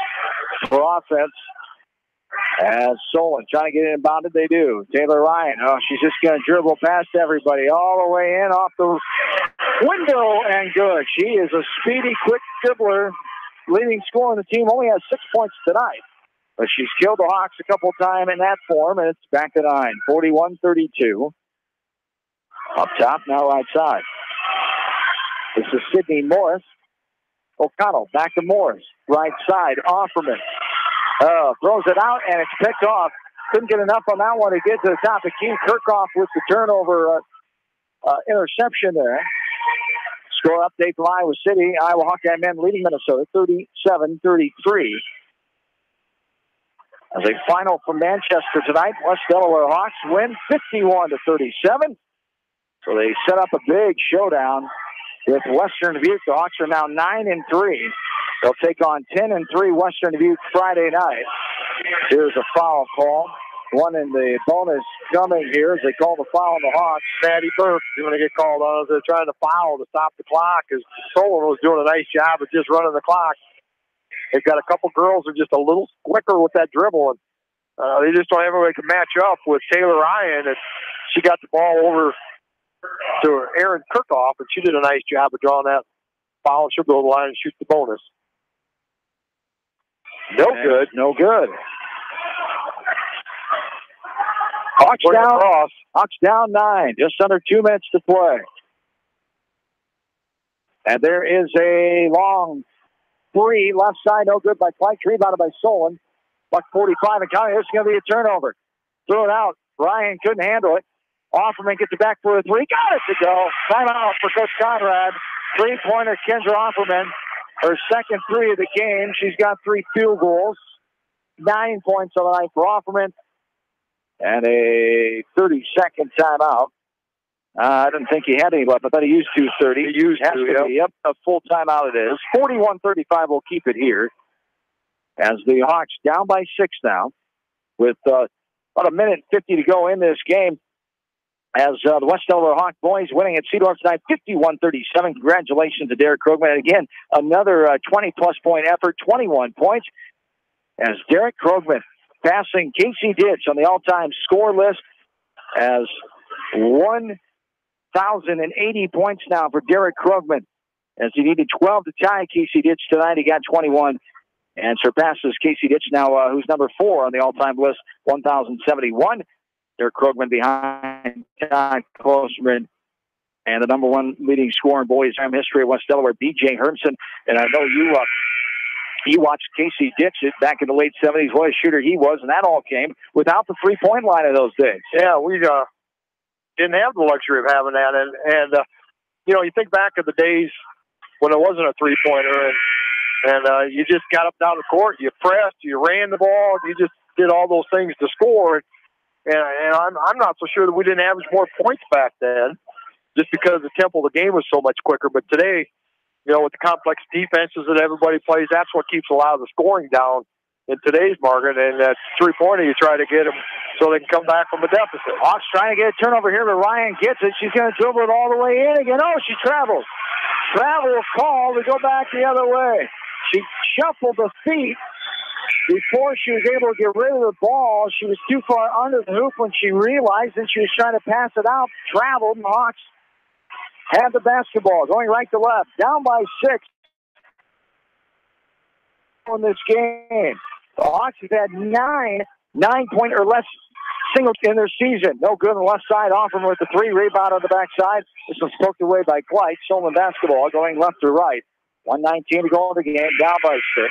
for offense. As Solon trying to get it inbounded, they do. Taylor Ryan, she's just going to dribble past everybody all the way in, off the window, and good. She is a speedy, quick dribbler. Leading scorer on the team, only has 6 points tonight. But she's killed the Hawks a couple times in that form, and it's back to 9. 41-32. Up top, now right side. This is Sydney Morris. O'Connell, back to Morris. Right side, Offerman. Throws it out, and it's picked off. Couldn't get enough on that one to get to the top. The key, Kirkhoff with the turnover interception there. Score update from Iowa City. Iowa Hawkeye men leading Minnesota 37-33. As a final from Manchester tonight, West Delaware Hawks win 51-37. So they set up a big showdown with Western Dubuque. The Hawks are now 9-3. They'll take on 10-3 Western Dubuque Friday night. Here's a foul call. One in the bonus coming here as they call the foul on the Hawks. Maddie Burke is going to get called on as they're trying to foul to stop the clock, as Solon was doing a nice job of just running the clock. They've got a couple girls who are just a little quicker with that dribble, and they just don't ever can match up with Taylor Ryan. And she got the ball over to Erin Kirkhoff, and she did a nice job of drawing that foul. She'll go to the line and shoot the bonus. No good, no good. Hawks down 9, just under 2 minutes to play. And there is a long three, left side, no good by Clark, rebounded by Solon. Buck 45 and counting. This is going to be a turnover. Throw it out. Ryan couldn't handle it. Offerman gets it back for a three. Got it to go. Timeout for Coach Conrad. Three-pointer, Kendra Offerman. Her second three of the game. She's got 3 field goals. 9 points on the night for Offerman. And a 30-second timeout. I didn't think he had any left. I thought he used 2:30. He used to, yep. A full timeout it is. 41-35 will keep it here. As the Hawks down by 6 now. With about a minute and 50 to go in this game. As the West Delaware Hawk boys winning at Seedorf tonight, 51-37. Congratulations to Derek Krogman. And again, another 20-plus point effort, 21 points. As Derek Krogman passing Casey Ditch on the all-time score list as 1,080 points now for Derek Krogman. As he needed 12 to tie Casey Ditch tonight, he got 21 and surpasses Casey Ditch now, who's number 4 on the all-time list, 1,071. Derek Krogman behind Todd Klosterman and the number 1 leading scorer in boys' time history of West Delaware, B.J. Hermson. And I know you watched Casey Ditch back in the late 70s. What a shooter he was, and that all came without the three-point line of those days. Yeah, we didn't have the luxury of having that. And you think back of the days when it wasn't a three-pointer, and you just got up down the court, you pressed, you ran the ball, you just did all those things to score. And I'm not so sure that we didn't average more points back then, just because the tempo of the game was so much quicker. But today, with the complex defenses that everybody plays, that's what keeps a lot of the scoring down in today's market. And that three-pointer, you try to get them so they can come back from a deficit. Hawks trying to get a turnover here, but Ryan gets it. She's going to dribble it all the way in again. Oh, she travels. Travel call to go back the other way. She shuffled the feet before she was able to get rid of the ball. She was too far under the hoop when she realized that she was trying to pass it out. Traveled, and the Hawks had the basketball going right to left. Down by 6 in this game. The Hawks have had 9-point or less singles in their season. No good on the left side. Offerman with the 3, rebound on the backside. This was poked away by Clyde. Solon basketball going left to right. 1:19 to go in the game. Down by 6.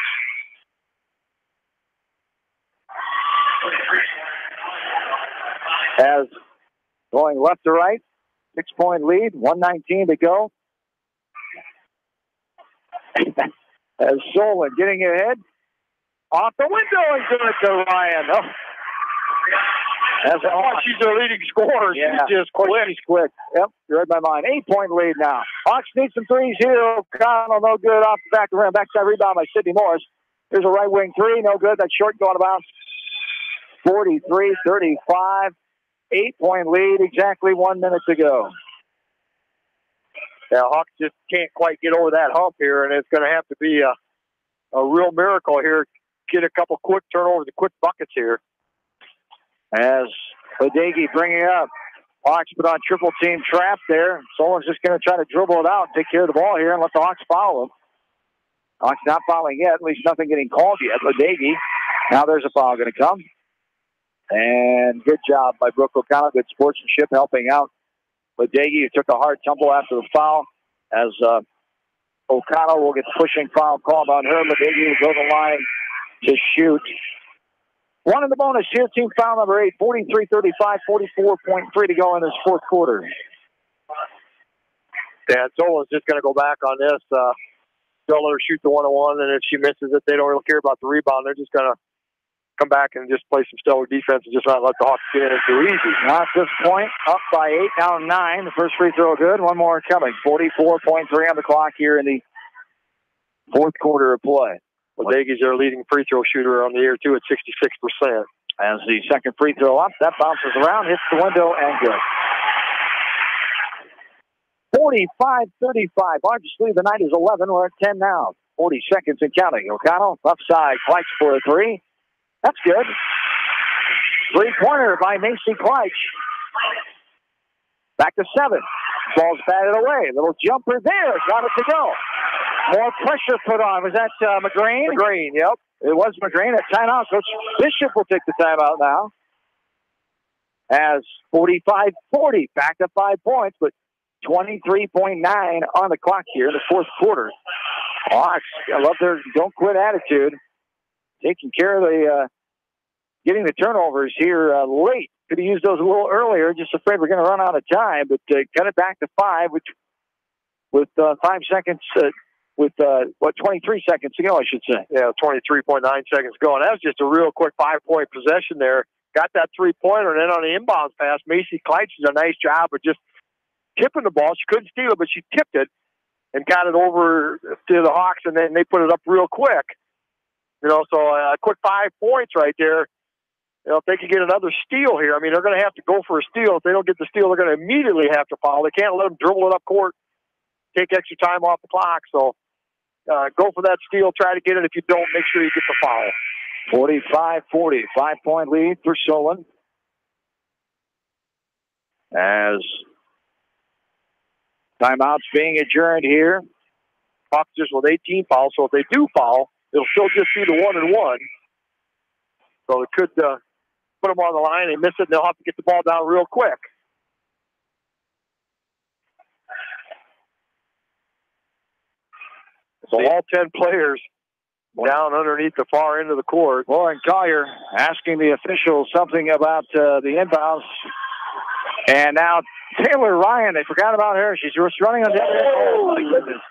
As going left to right, 6-point lead, 1:19 to go. As Solon getting ahead, off the window and good to Ryan. Oh. She's their leading scorer. Yeah. She's just quick. She's quick. Yep, you read my mind. 8-point lead now. Hawks need some threes here. O'Connell, no good off the back of the rim. Backside rebound by Sidney Morris. Here's a right wing three, no good. That's short going about 43-35. 8-point lead, exactly 1 minute to go. Yeah, Hawks just can't quite get over that hump here, and it's going to have to be a real miracle here. Get a couple quick turnovers, quick buckets here. As Badegi bringing up. Hawks put on triple team trap there. Solon's just going to try to dribble it out, take care of the ball here, and let the Hawks foul him. Hawks not fouling yet, at least nothing getting called yet. Badegi, now there's a foul going to come. And good job by Brooke O'Connell. Good sportsmanship helping out Badegi, who took a hard tumble after the foul. As O'Connell will get the pushing foul called on her. Badegi will go to the line to shoot. One in the bonus here, team foul number 8, 43-35, 44.3 to go in this fourth quarter. Yeah, Solon's just going to go back on this. They'll let her shoot the one-on-one, and if she misses it, they don't really care about the rebound. They're just going to come back and just play some stellar defense and just not let the Hawks get in it too easy. Now at this point, up by 8, now 9. The first free throw good, one more coming. 44.3 on the clock here in the fourth quarter of play. Badegi's their leading free throw shooter on the year, too, at 66%. As the second free throw up, that bounces around, hits the window, and good. 45-35. Largest lead of the night is 11. We're at 10 now. 40 seconds and counting. O'Connell, left side, Kleitch for a three. That's good. Three-pointer by Macy Kleitch. Back to 7. Ball's batted away. Little jumper there. Got it to go. More pressure put on. Was that McGrain? McGrain, yep. It was McGrain at timeout. Coach Bishop will take the timeout now. As 45-40, back to 5 points, but 23.9 on the clock here in the fourth quarter. Hawks, I love their don't quit attitude. Taking care of the, getting the turnovers here late. Could have used those a little earlier. Just afraid we're going to run out of time, but cut it back to 5, which with 5 seconds, 23 seconds to go, I should say. Yeah, 23.9 seconds going. That was just a real quick 5-point possession there. Got that three-pointer, and then on the inbounds pass, Macy Kleitch did a nice job of just tipping the ball. She couldn't steal it, but she tipped it and got it over to the Hawks, and then they put it up real quick. You know, so a quick 5 points right there. You know, if they could get another steal here, I mean, they're going to have to go for a steal. If they don't get the steal, they're going to immediately have to foul. They can't let them dribble it up court, take extra time off the clock. So go for that steal, try to get it. If you don't, make sure you get the foul. 45-40, 5-point lead for Solon. As timeouts being adjourned here. Hawks just with 18 fouls, so if they do foul, it'll still just be the 1-and-1. So it could put them on the line. They miss it, and they'll have to get the ball down real quick. So all 10 players down underneath the far end of the court. Lauren Collier asking the officials something about the inbounds. And now Taylor Ryan, they forgot about her. She's just running on the other end. Oh, my goodness.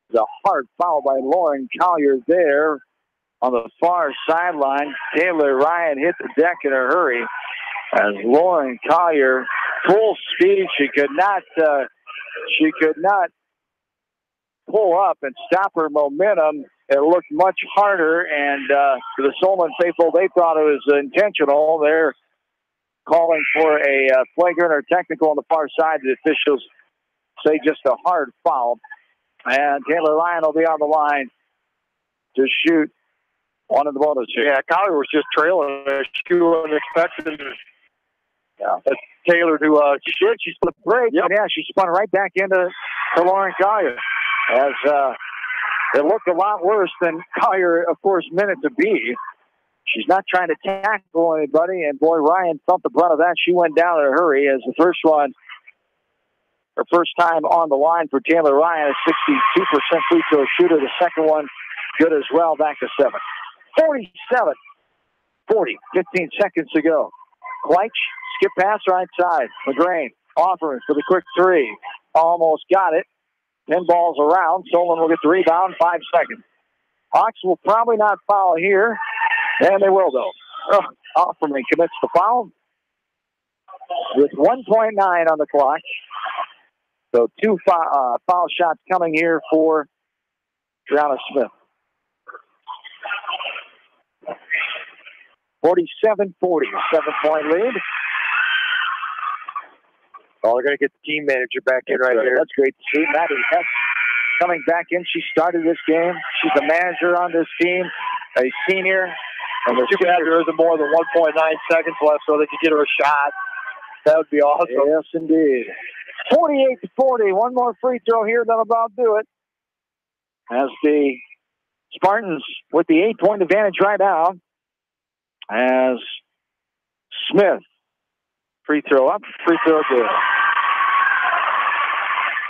It's a hard foul by Lauren Collier there on the far sideline. Taylor Ryan hit the deck in a hurry. As Lauren Collier, full speed, she could not pull up and stop her momentum. It looked much harder, and for the Solon faithful, they thought it was intentional. They're calling for a flagrant or technical on the far side. The officials say just a hard foul. And Taylor Ryan will be on the line to shoot one of the bonus here. Yeah, Collier was just trailing. She wasn't expecting Taylor to she split the break. Yep. Yeah, she spun right back into Lauren Collier. As it looked a lot worse than Collier, of course, meant it to be. She's not trying to tackle anybody, and boy, Ryan felt the brunt of that. She went down in a hurry as the first one, her first time on the line for Taylor Ryan, a 62% free throw shooter. The second one, good as well, back to 7. 47-40, 15 seconds to go. Kleitch, skip pass right side. McGrain offering for the quick three. Almost got it. 10 balls around. Solon will get the rebound, 5 seconds. Hawks will probably not foul here, and they will, though. Offerman commits the foul. with 1.9 on the clock. So two foul shots coming here for Brianna Smith. 47-40, 7-point lead. Oh, they're going to get the team manager back in right there. That's great to see. Maddie Hess coming back in. She started this game. She's the manager on this team, a senior. And too bad there isn't more than 1.9 seconds left so they could get her a shot. That would be awesome. Yes, indeed. 48-40. One more free throw here. That'll about do it. As the Spartans with the 8-point advantage right now. As Smith, free throw up, free throw good.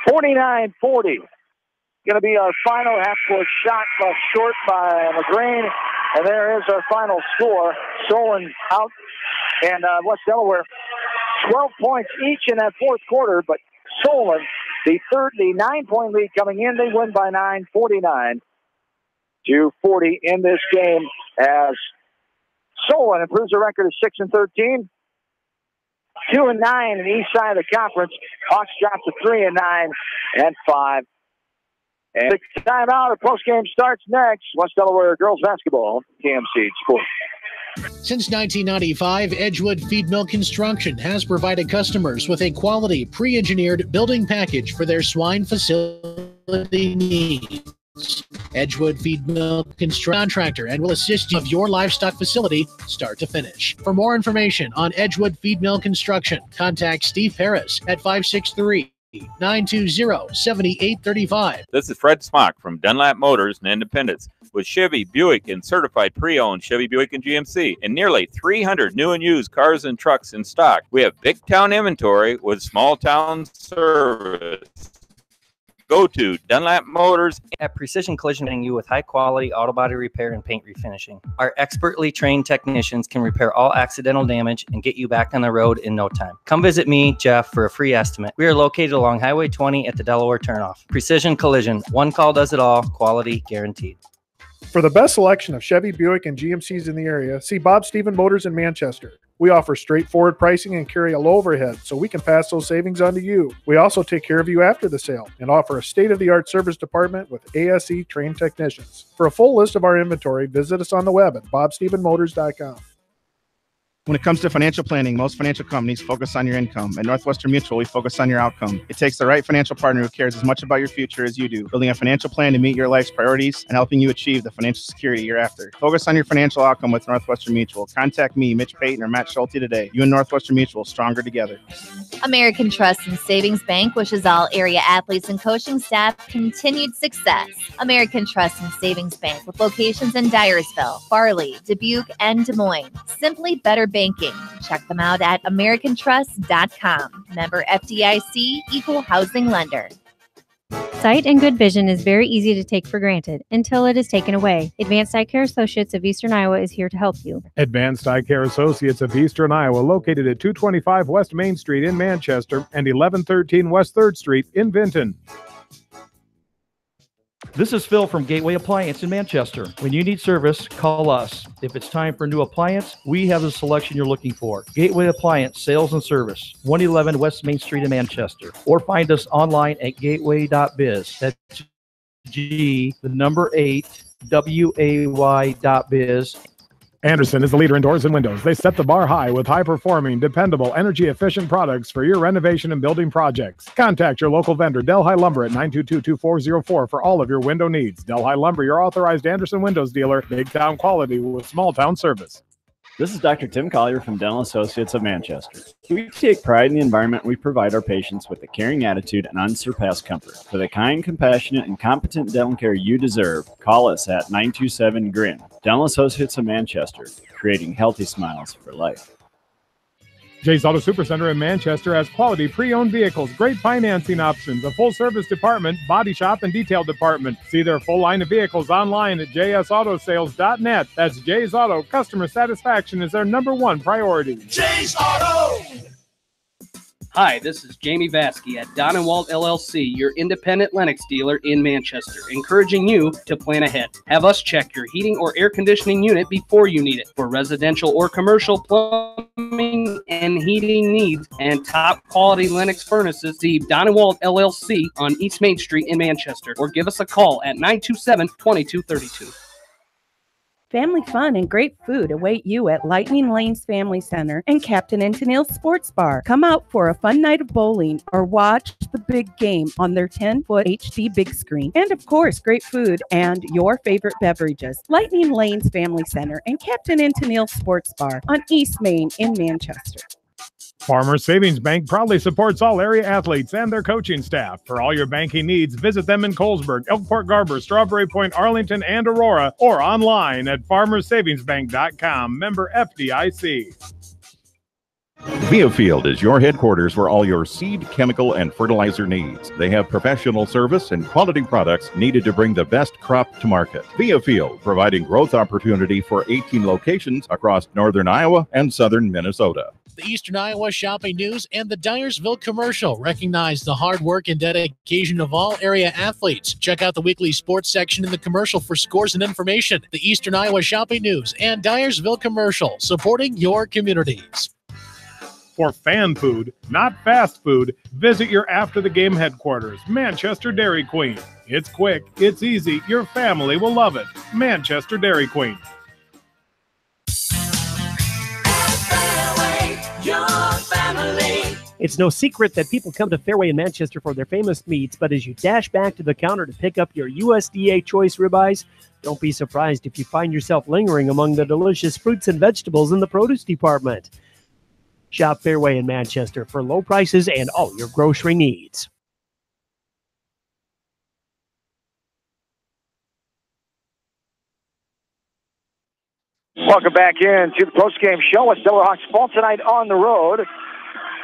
49-40. Going to be our final half-court shot, left short by McGrain. And there is our final score. Solon out, and West Delaware 12 points each in that fourth quarter. But Solon, the 9-point lead coming in, they win by 9, 49-40 in this game as Solon improves the record to 6-13. 2-9 in the east side of the conference. Hawks drop to 3-9 and 5. And the timeout. The postgame starts next. West Delaware girls basketball, KMC Sports. Since 1995, Edgewood Feed Mill Construction has provided customers with a quality, pre-engineered building package for their swine facility needs. Edgewood Feed Mill Construction contractor and will assist you of your livestock facility start to finish. For more information on Edgewood Feed Mill Construction, contact Steve Harris at 563-920-7835. This is Fred Smock from Dunlap Motors and Independence with Chevy, Buick, and certified pre-owned Chevy, Buick, and GMC, and nearly 300 new and used cars and trucks in stock. We have big town inventory with small town service. Go to Dunlap Motors. At Precision Collision, providing you with high-quality auto body repair and paint refinishing. Our expertly trained technicians can repair all accidental damage and get you back on the road in no time. Come visit me, Jeff, for a free estimate. We are located along Highway 20 at the Delaware turnoff. Precision Collision. One call does it all. Quality guaranteed. For the best selection of Chevy, Buick, and GMCs in the area, see Bob Stephen Motors in Manchester. We offer straightforward pricing and carry a low overhead, so we can pass those savings on to you. We also take care of you after the sale and offer a state-of-the-art service department with ASE trained technicians. For a full list of our inventory, visit us on the web at bobstephenmotors.com. When it comes to financial planning, most financial companies focus on your income. At Northwestern Mutual, we focus on your outcome. It takes the right financial partner who cares as much about your future as you do, building a financial plan to meet your life's priorities and helping you achieve the financial security you're after. Focus on your financial outcome with Northwestern Mutual. Contact me, Mitch Payton, or Matt Schulte today. You and Northwestern Mutual, stronger together. American Trust and Savings Bank wishes all area athletes and coaching staff continued success. American Trust and Savings Bank with locations in Dyersville, Farley, Dubuque, and Des Moines. Simply better banking. Check them out at americantrust.com. Member FDIC, equal housing lender. Sight and good vision is very easy to take for granted until it is taken away. Advanced Eye Care Associates of Eastern Iowa is here to help you. Advanced Eye Care Associates of Eastern Iowa, located at 225 West Main Street in Manchester and 1113 West 3rd Street in Vinton. This is Phil from Gateway Appliance in Manchester. When you need service, call us. If it's time for a new appliance, we have the selection you're looking for. Gateway Appliance Sales and Service, 111 West Main Street in Manchester. Or find us online at gateway.biz. That's G, the number 8, WAY.biz. Anderson is the leader in doors and windows. They set the bar high with high-performing, dependable, energy-efficient products for your renovation and building projects. Contact your local vendor, Delhi Lumber, at 922-2404 for all of your window needs. Delhi Lumber, your authorized Anderson Windows dealer, big-town quality with small-town service. This is Dr. Tim Collier from Dental Associates of Manchester. We take pride in the environment we provide our patients with a caring attitude and unsurpassed comfort. For the kind, compassionate, and competent dental care you deserve, call us at 927-GRIN. Dental Associates of Manchester, creating healthy smiles for life. Jay's Auto Supercenter in Manchester has quality pre-owned vehicles, great financing options, a full-service department, body shop, and detail department. See their full line of vehicles online at jsautosales.net. That's Jay's Auto. Customer satisfaction is their #1 priority. Jay's Auto! Hi, this is Jamie Vasky at Don & Walt LLC, your independent Lennox dealer in Manchester, encouraging you to plan ahead. Have us check your heating or air conditioning unit before you need it. For residential or commercial plumbing and heating needs and top quality Lennox furnaces, see Don & Walt LLC on East Main Street in Manchester, or give us a call at 927-2232. Family fun and great food await you at Lightning Lanes Family Center and Captain and Tennille's Sports Bar. Come out for a fun night of bowling or watch the big game on their 10-foot HD big screen. And of course, great food and your favorite beverages. Lightning Lanes Family Center and Captain and Tennille's Sports Bar on East Main in Manchester. Farmers Savings Bank proudly supports all area athletes and their coaching staff. For all your banking needs, visit them in Colesburg, Elkport Garber, Strawberry Point, Arlington, and Aurora, or online at farmersavingsbank.com. Member FDIC. Viafield is your headquarters for all your seed, chemical, and fertilizer needs. They have professional service and quality products needed to bring the best crop to market. Viafield, providing growth opportunity for 18 locations across northern Iowa and southern Minnesota. The Eastern Iowa Shopping News and the Dyersville Commercial recognize the hard work and dedication of all area athletes. Check out the weekly sports section in the commercial for scores and information. The Eastern Iowa Shopping News and Dyersville Commercial, supporting your communities. For fan food, not fast food, visit your after-the-game headquarters, Manchester Dairy Queen. It's quick, it's easy, your family will love it. Manchester Dairy Queen. Your family. It's no secret that people come to Fairway in Manchester for their famous meats, but as you dash back to the counter to pick up your USDA choice ribeyes, don't be surprised if you find yourself lingering among the delicious fruits and vegetables in the produce department. Shop Fairway in Manchester for low prices and all your grocery needs. Welcome back in to the postgame show with Delaware Hawks fall tonight on the road.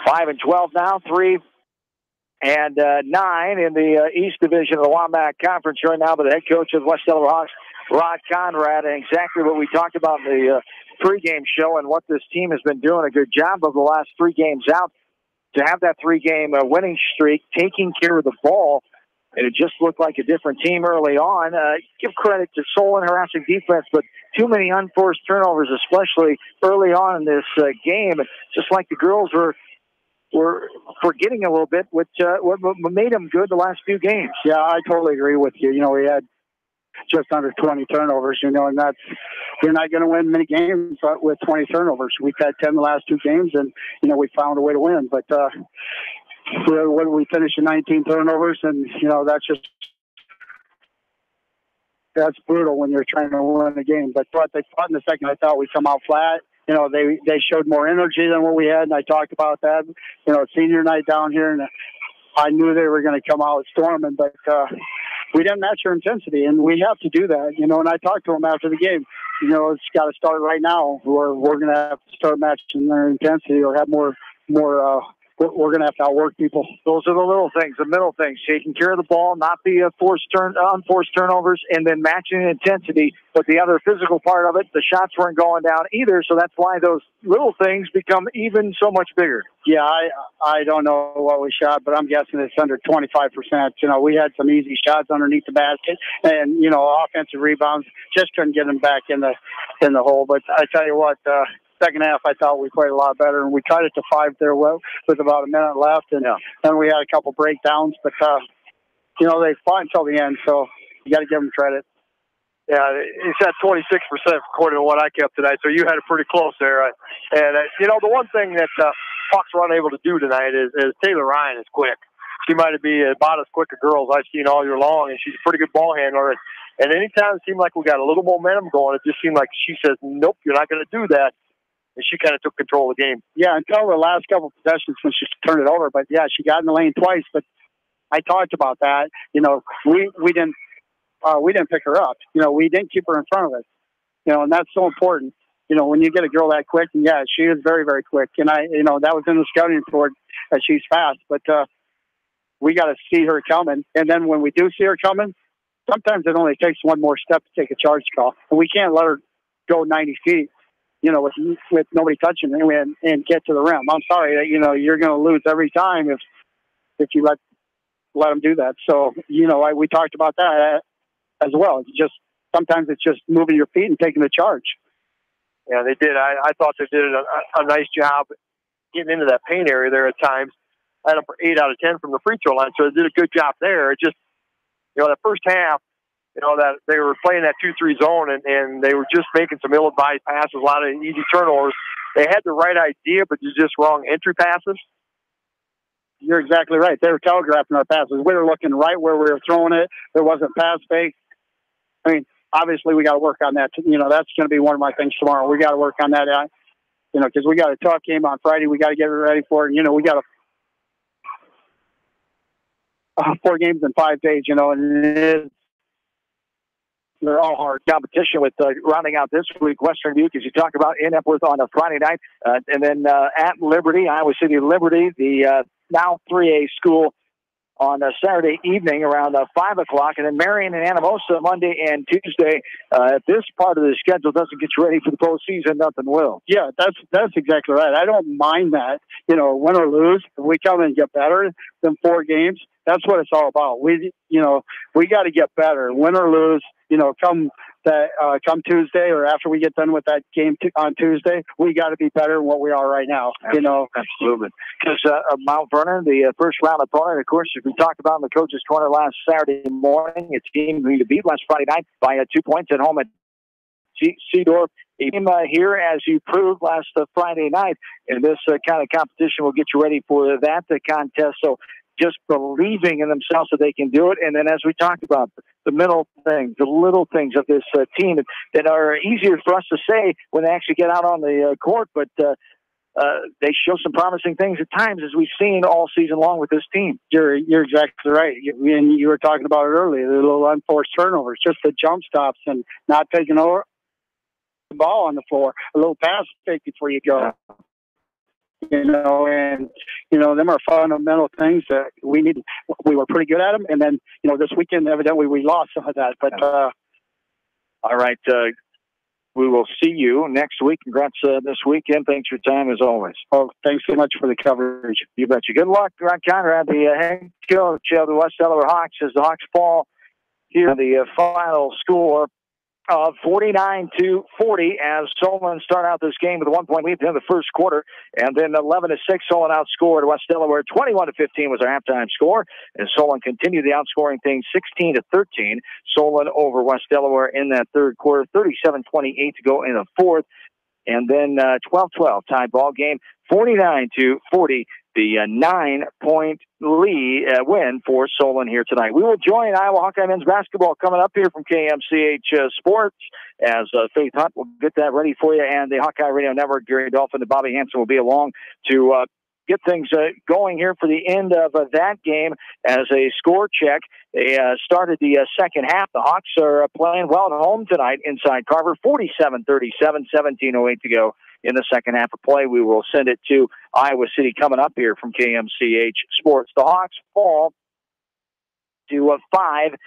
5-12 now, 3-9 in the East Division of the Wombat Conference. Right now, by the head coach of West Delaware Hawks, Rod Conrad, and exactly what we talked about in the pregame show and what this team has been doing a good job of the last 3 games out. To have that 3-game winning streak, taking care of the ball, and it just looked like a different team early on. Give credit to Solon harassing defense, but too many unforced turnovers, especially early on in this game. Just like the girls were forgetting a little bit what made them good the last few games. Yeah, I totally agree with you. You know, we had just under 20 turnovers, you know, and that's, you're not going to win many games with 20 turnovers. We've had 10 the last 2 games, and, you know, we found a way to win. But when we finished in 19 turnovers, and, you know, that's brutal when you're trying to win a game. But what they fought in the second, I thought we'd come out flat. You know, they showed more energy than what we had, and I talked about that. You know, senior night down here, and I knew they were going to come out storming, but we didn't match their intensity, and we have to do that. You know, and I talked to them after the game. You know, it's got to start right now. We're going to have to start matching their intensity, or have more. We're going to have to outwork people. Those are the little things, the middle things. Taking care of the ball, not the unforced turnovers, and then matching the intensity. But the other physical part of it, the shots weren't going down either, so that's why those little things become even so much bigger. Yeah, I don't know what we shot, but I'm guessing it's under 25%. You know, we had some easy shots underneath the basket, and, you know, offensive rebounds, just couldn't get them back in the hole. But I tell you what, second half, I thought we played a lot better, and we tried it to 5 there with about a minute left, and then we had a couple breakdowns. But, you know, they fought until the end, so you got to give them credit. Yeah, he said 26% according to what I kept tonight, so you had it pretty close there. And, you know, the one thing that Hawks were unable to do tonight is Taylor Ryan is quick. She might be about as quick a girl as I've seen all year long, and she's a pretty good ball handler. And anytime it seemed like we got a little momentum going, it just seemed like she says, nope, you're not going to do that. And she kind of took control of the game. Yeah, until the last couple of possessions when she turned it over. But, yeah, she got in the lane twice. But I talked about that. You know, we didn't pick her up. You know, we didn't keep her in front of us. You know, and that's so important. You know, when you get a girl that quick, and, yeah, she is very, very quick. And, you know, that was in the scouting report that she's fast. But we got to see her coming. And then when we do see her coming, sometimes it only takes one more step to take a charge call. And we can't let her go 90 feet. with nobody touching him and get to the rim. I'm sorry that, you're going to lose every time if you let them do that. So, we talked about that as well. Sometimes it's just moving your feet and taking the charge. Yeah, they did. I thought they did a nice job getting into that paint area there at times. I had them for 8 out of 10 from the free throw line, so they did a good job there. It just, that first half, that they were playing that 2-3 zone and they were just making some ill-advised passes, a lot of easy turnovers. They had the right idea, but just wrong entry passes. You're exactly right. They were telegraphing our passes. We were looking right where we were throwing it. There wasn't pass fake. I mean, obviously we got to work on that. That's going to be one of my things tomorrow. We got to work on that. Because we got a tough game on Friday. We got to get ready for it. We got 4 games in 5 days. And they're all hard. Competition with rounding out this week, Western Dubuque, as you talk about, in Epworth on a Friday night, and then at Liberty, Iowa City Liberty, the now 3A school, on a Saturday evening around 5 o'clock, and then Marion and Anamosa Monday and Tuesday. If this part of the schedule doesn't get you ready for the postseason, nothing will. Yeah, that's exactly right. I don't mind that. Win or lose, if we come and get better than 4 games, that's what it's all about. We got to get better, win or lose. Come Tuesday or after we get done with that game on Tuesday, we got to be better than what we are right now. Absolutely. Because Mount Vernon, the first round opponent, of course, as we talked about in the Coach's Corner last Saturday morning, a team who you beat last Friday night by 2 points at home at Seedorf. Here, as you proved last Friday night, and this kind of competition will get you ready for that contest. So just believing in themselves that they can do it. And then, as we talked about, the middle things, the little things of this team that are easier for us to say when they actually get out on the court, but they show some promising things at times, as we've seen all season long with this team. You're exactly right. And you were talking about it earlier, the little unforced turnovers, just the jump stops and not taking over the ball on the floor, a little pass fake before you go. Them are fundamental things that we need. We were pretty good at them, and then this weekend evidently we lost some of that. But all right, we will see you next week. Congrats this weekend. Thanks for your time as always. Oh, thanks so much for the coverage. You betcha. Good luck, Ron Conrad, the head coach of the West Delaware Hawks, as the Hawks fall here. The final score of 49-40 as Solon start out this game with a 1-point lead in the first quarter, and then 11-6 Solon outscored West Delaware. 21-15 was our halftime score, and Solon continued the outscoring thing 16-13. Solon over West Delaware in that third quarter, 37-28 to go in the fourth, and then 12-12 tie ball game, 49-40. The 9-point win for Solon here tonight. We will join Iowa Hawkeye men's basketball coming up here from KMCH Sports as Faith Hunt will get that ready for you, and the Hawkeye Radio Network, Gary Dolphin and Bobby Hansen will be along to get things going here for the end of that game. As a score check, they started the second half. The Hawks are playing well at home tonight inside Carver, 47-37, 17:08 to go in the second half of play. We will send it to Iowa City coming up here from KMCH Sports. The Hawks fall to 5-12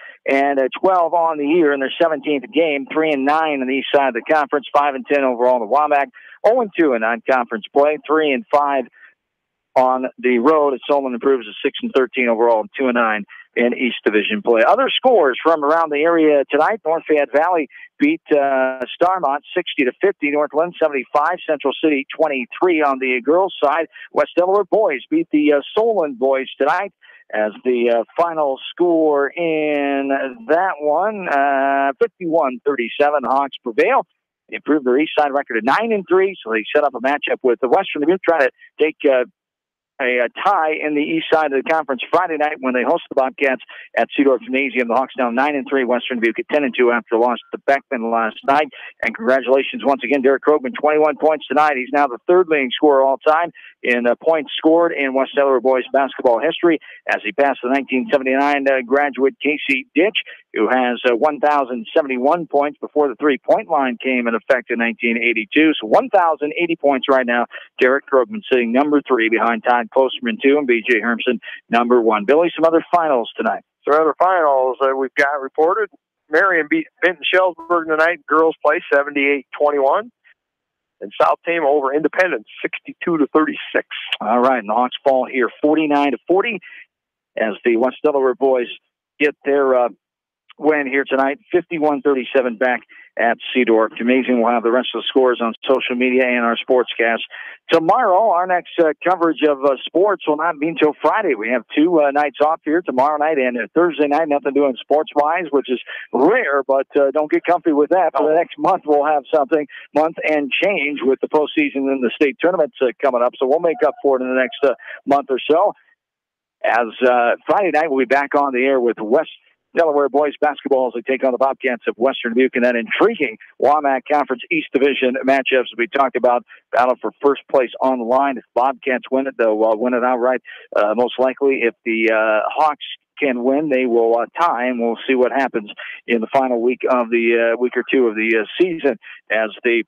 on the year in their 17th game, 3-9 on the east side of the conference, 5-10 overall in the WAMAC, 0-2 in non-conference play, 3-5 on the road. Solon improves to 6-13 overall, 2-9 in East Division play. Other scores from around the area tonight: North Fayette Valley beat Starmont 60-50. North Lynn 75. Central City 23 on the girls' side. West Delaware boys beat the Solon boys tonight. As the final score in that one, 51-37, Hawks prevail. They improved their East Side record to 9-3, so they set up a matchup with the Western Dubuque, trying to take a tie in the east side of the conference Friday night when they host the Bobcats at Seedorf Gymnasium. The Hawks down 9-3, Western Dubuque at 10-2 after a loss to Beckman last night. And congratulations once again, Derek Krogman, 21 points tonight. He's now the third leading scorer all time in points scored in West Delaware boys basketball history, as he passed the 1979 graduate Casey Ditch, who has 1,071 points before the three-point line came in effect in 1982. So 1,080 points right now. Derek Krogman sitting number 3 behind Todd Postman 2 and B.J. Hermson number 1. Billy, some other finals tonight. Some other finals we've got reported. Marion beat Benton Shellsburg tonight. Girls play 78-21. And South Tama over Independence, 62-36. All right, and the Hawks fall here 49-40 as the West Delaware boys get their win here tonight, 51-37 back at Seedorf. Amazing. We'll have the rest of the scores on social media and our sportscast. Tomorrow, our next coverage of sports will not be until Friday. We have two nights off here, tomorrow night and Thursday night. Nothing doing sports-wise, which is rare, but don't get comfy with that. For the next month, we'll have something, month and change, with the postseason and the state tournaments coming up. So we'll make up for it in the next month or so. As Friday night, we'll be back on the air with West Delaware boys basketball as they take on the Bobcats of Western Dubuque, and that intriguing WAMAC Conference East Division matchups we talked about. Battle for first place on the line. If Bobcats win it, they'll win it outright. Most likely, if the Hawks can win, they will tie, and we'll see what happens in the final week or two of the season. As the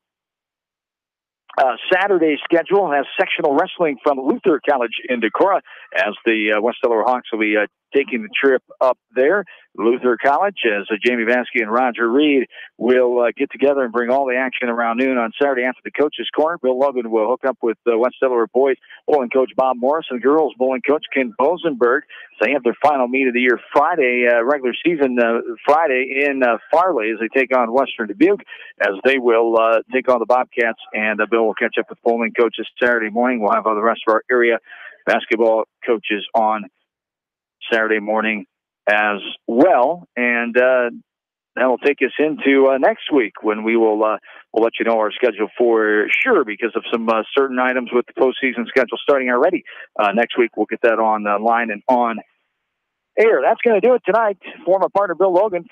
Saturday schedule has sectional wrestling from Luther College in Decorah, as the West Delaware Hawks will be taking the trip up there. Luther College, as Jamie Vansky and Roger Reed will get together and bring all the action around noon on Saturday after the coach's corner. Bill Logan will hook up with West Delaware boys bowling coach Bob Morris and girls bowling coach Ken Bosenberg. So they have their final meet of the year Friday, regular season Friday in Farley, as they take on Western Dubuque, as they will take on the Bobcats, and Bill will catch up with bowling coaches Saturday morning. We'll have the rest of our area basketball coaches on Saturday morning as well, and that will take us into next week, when we will we'll let you know our schedule for sure, because of some certain items with the postseason schedule starting already. Next week we'll get that on line and on air. That's going to do it tonight. Former partner Bill Logan,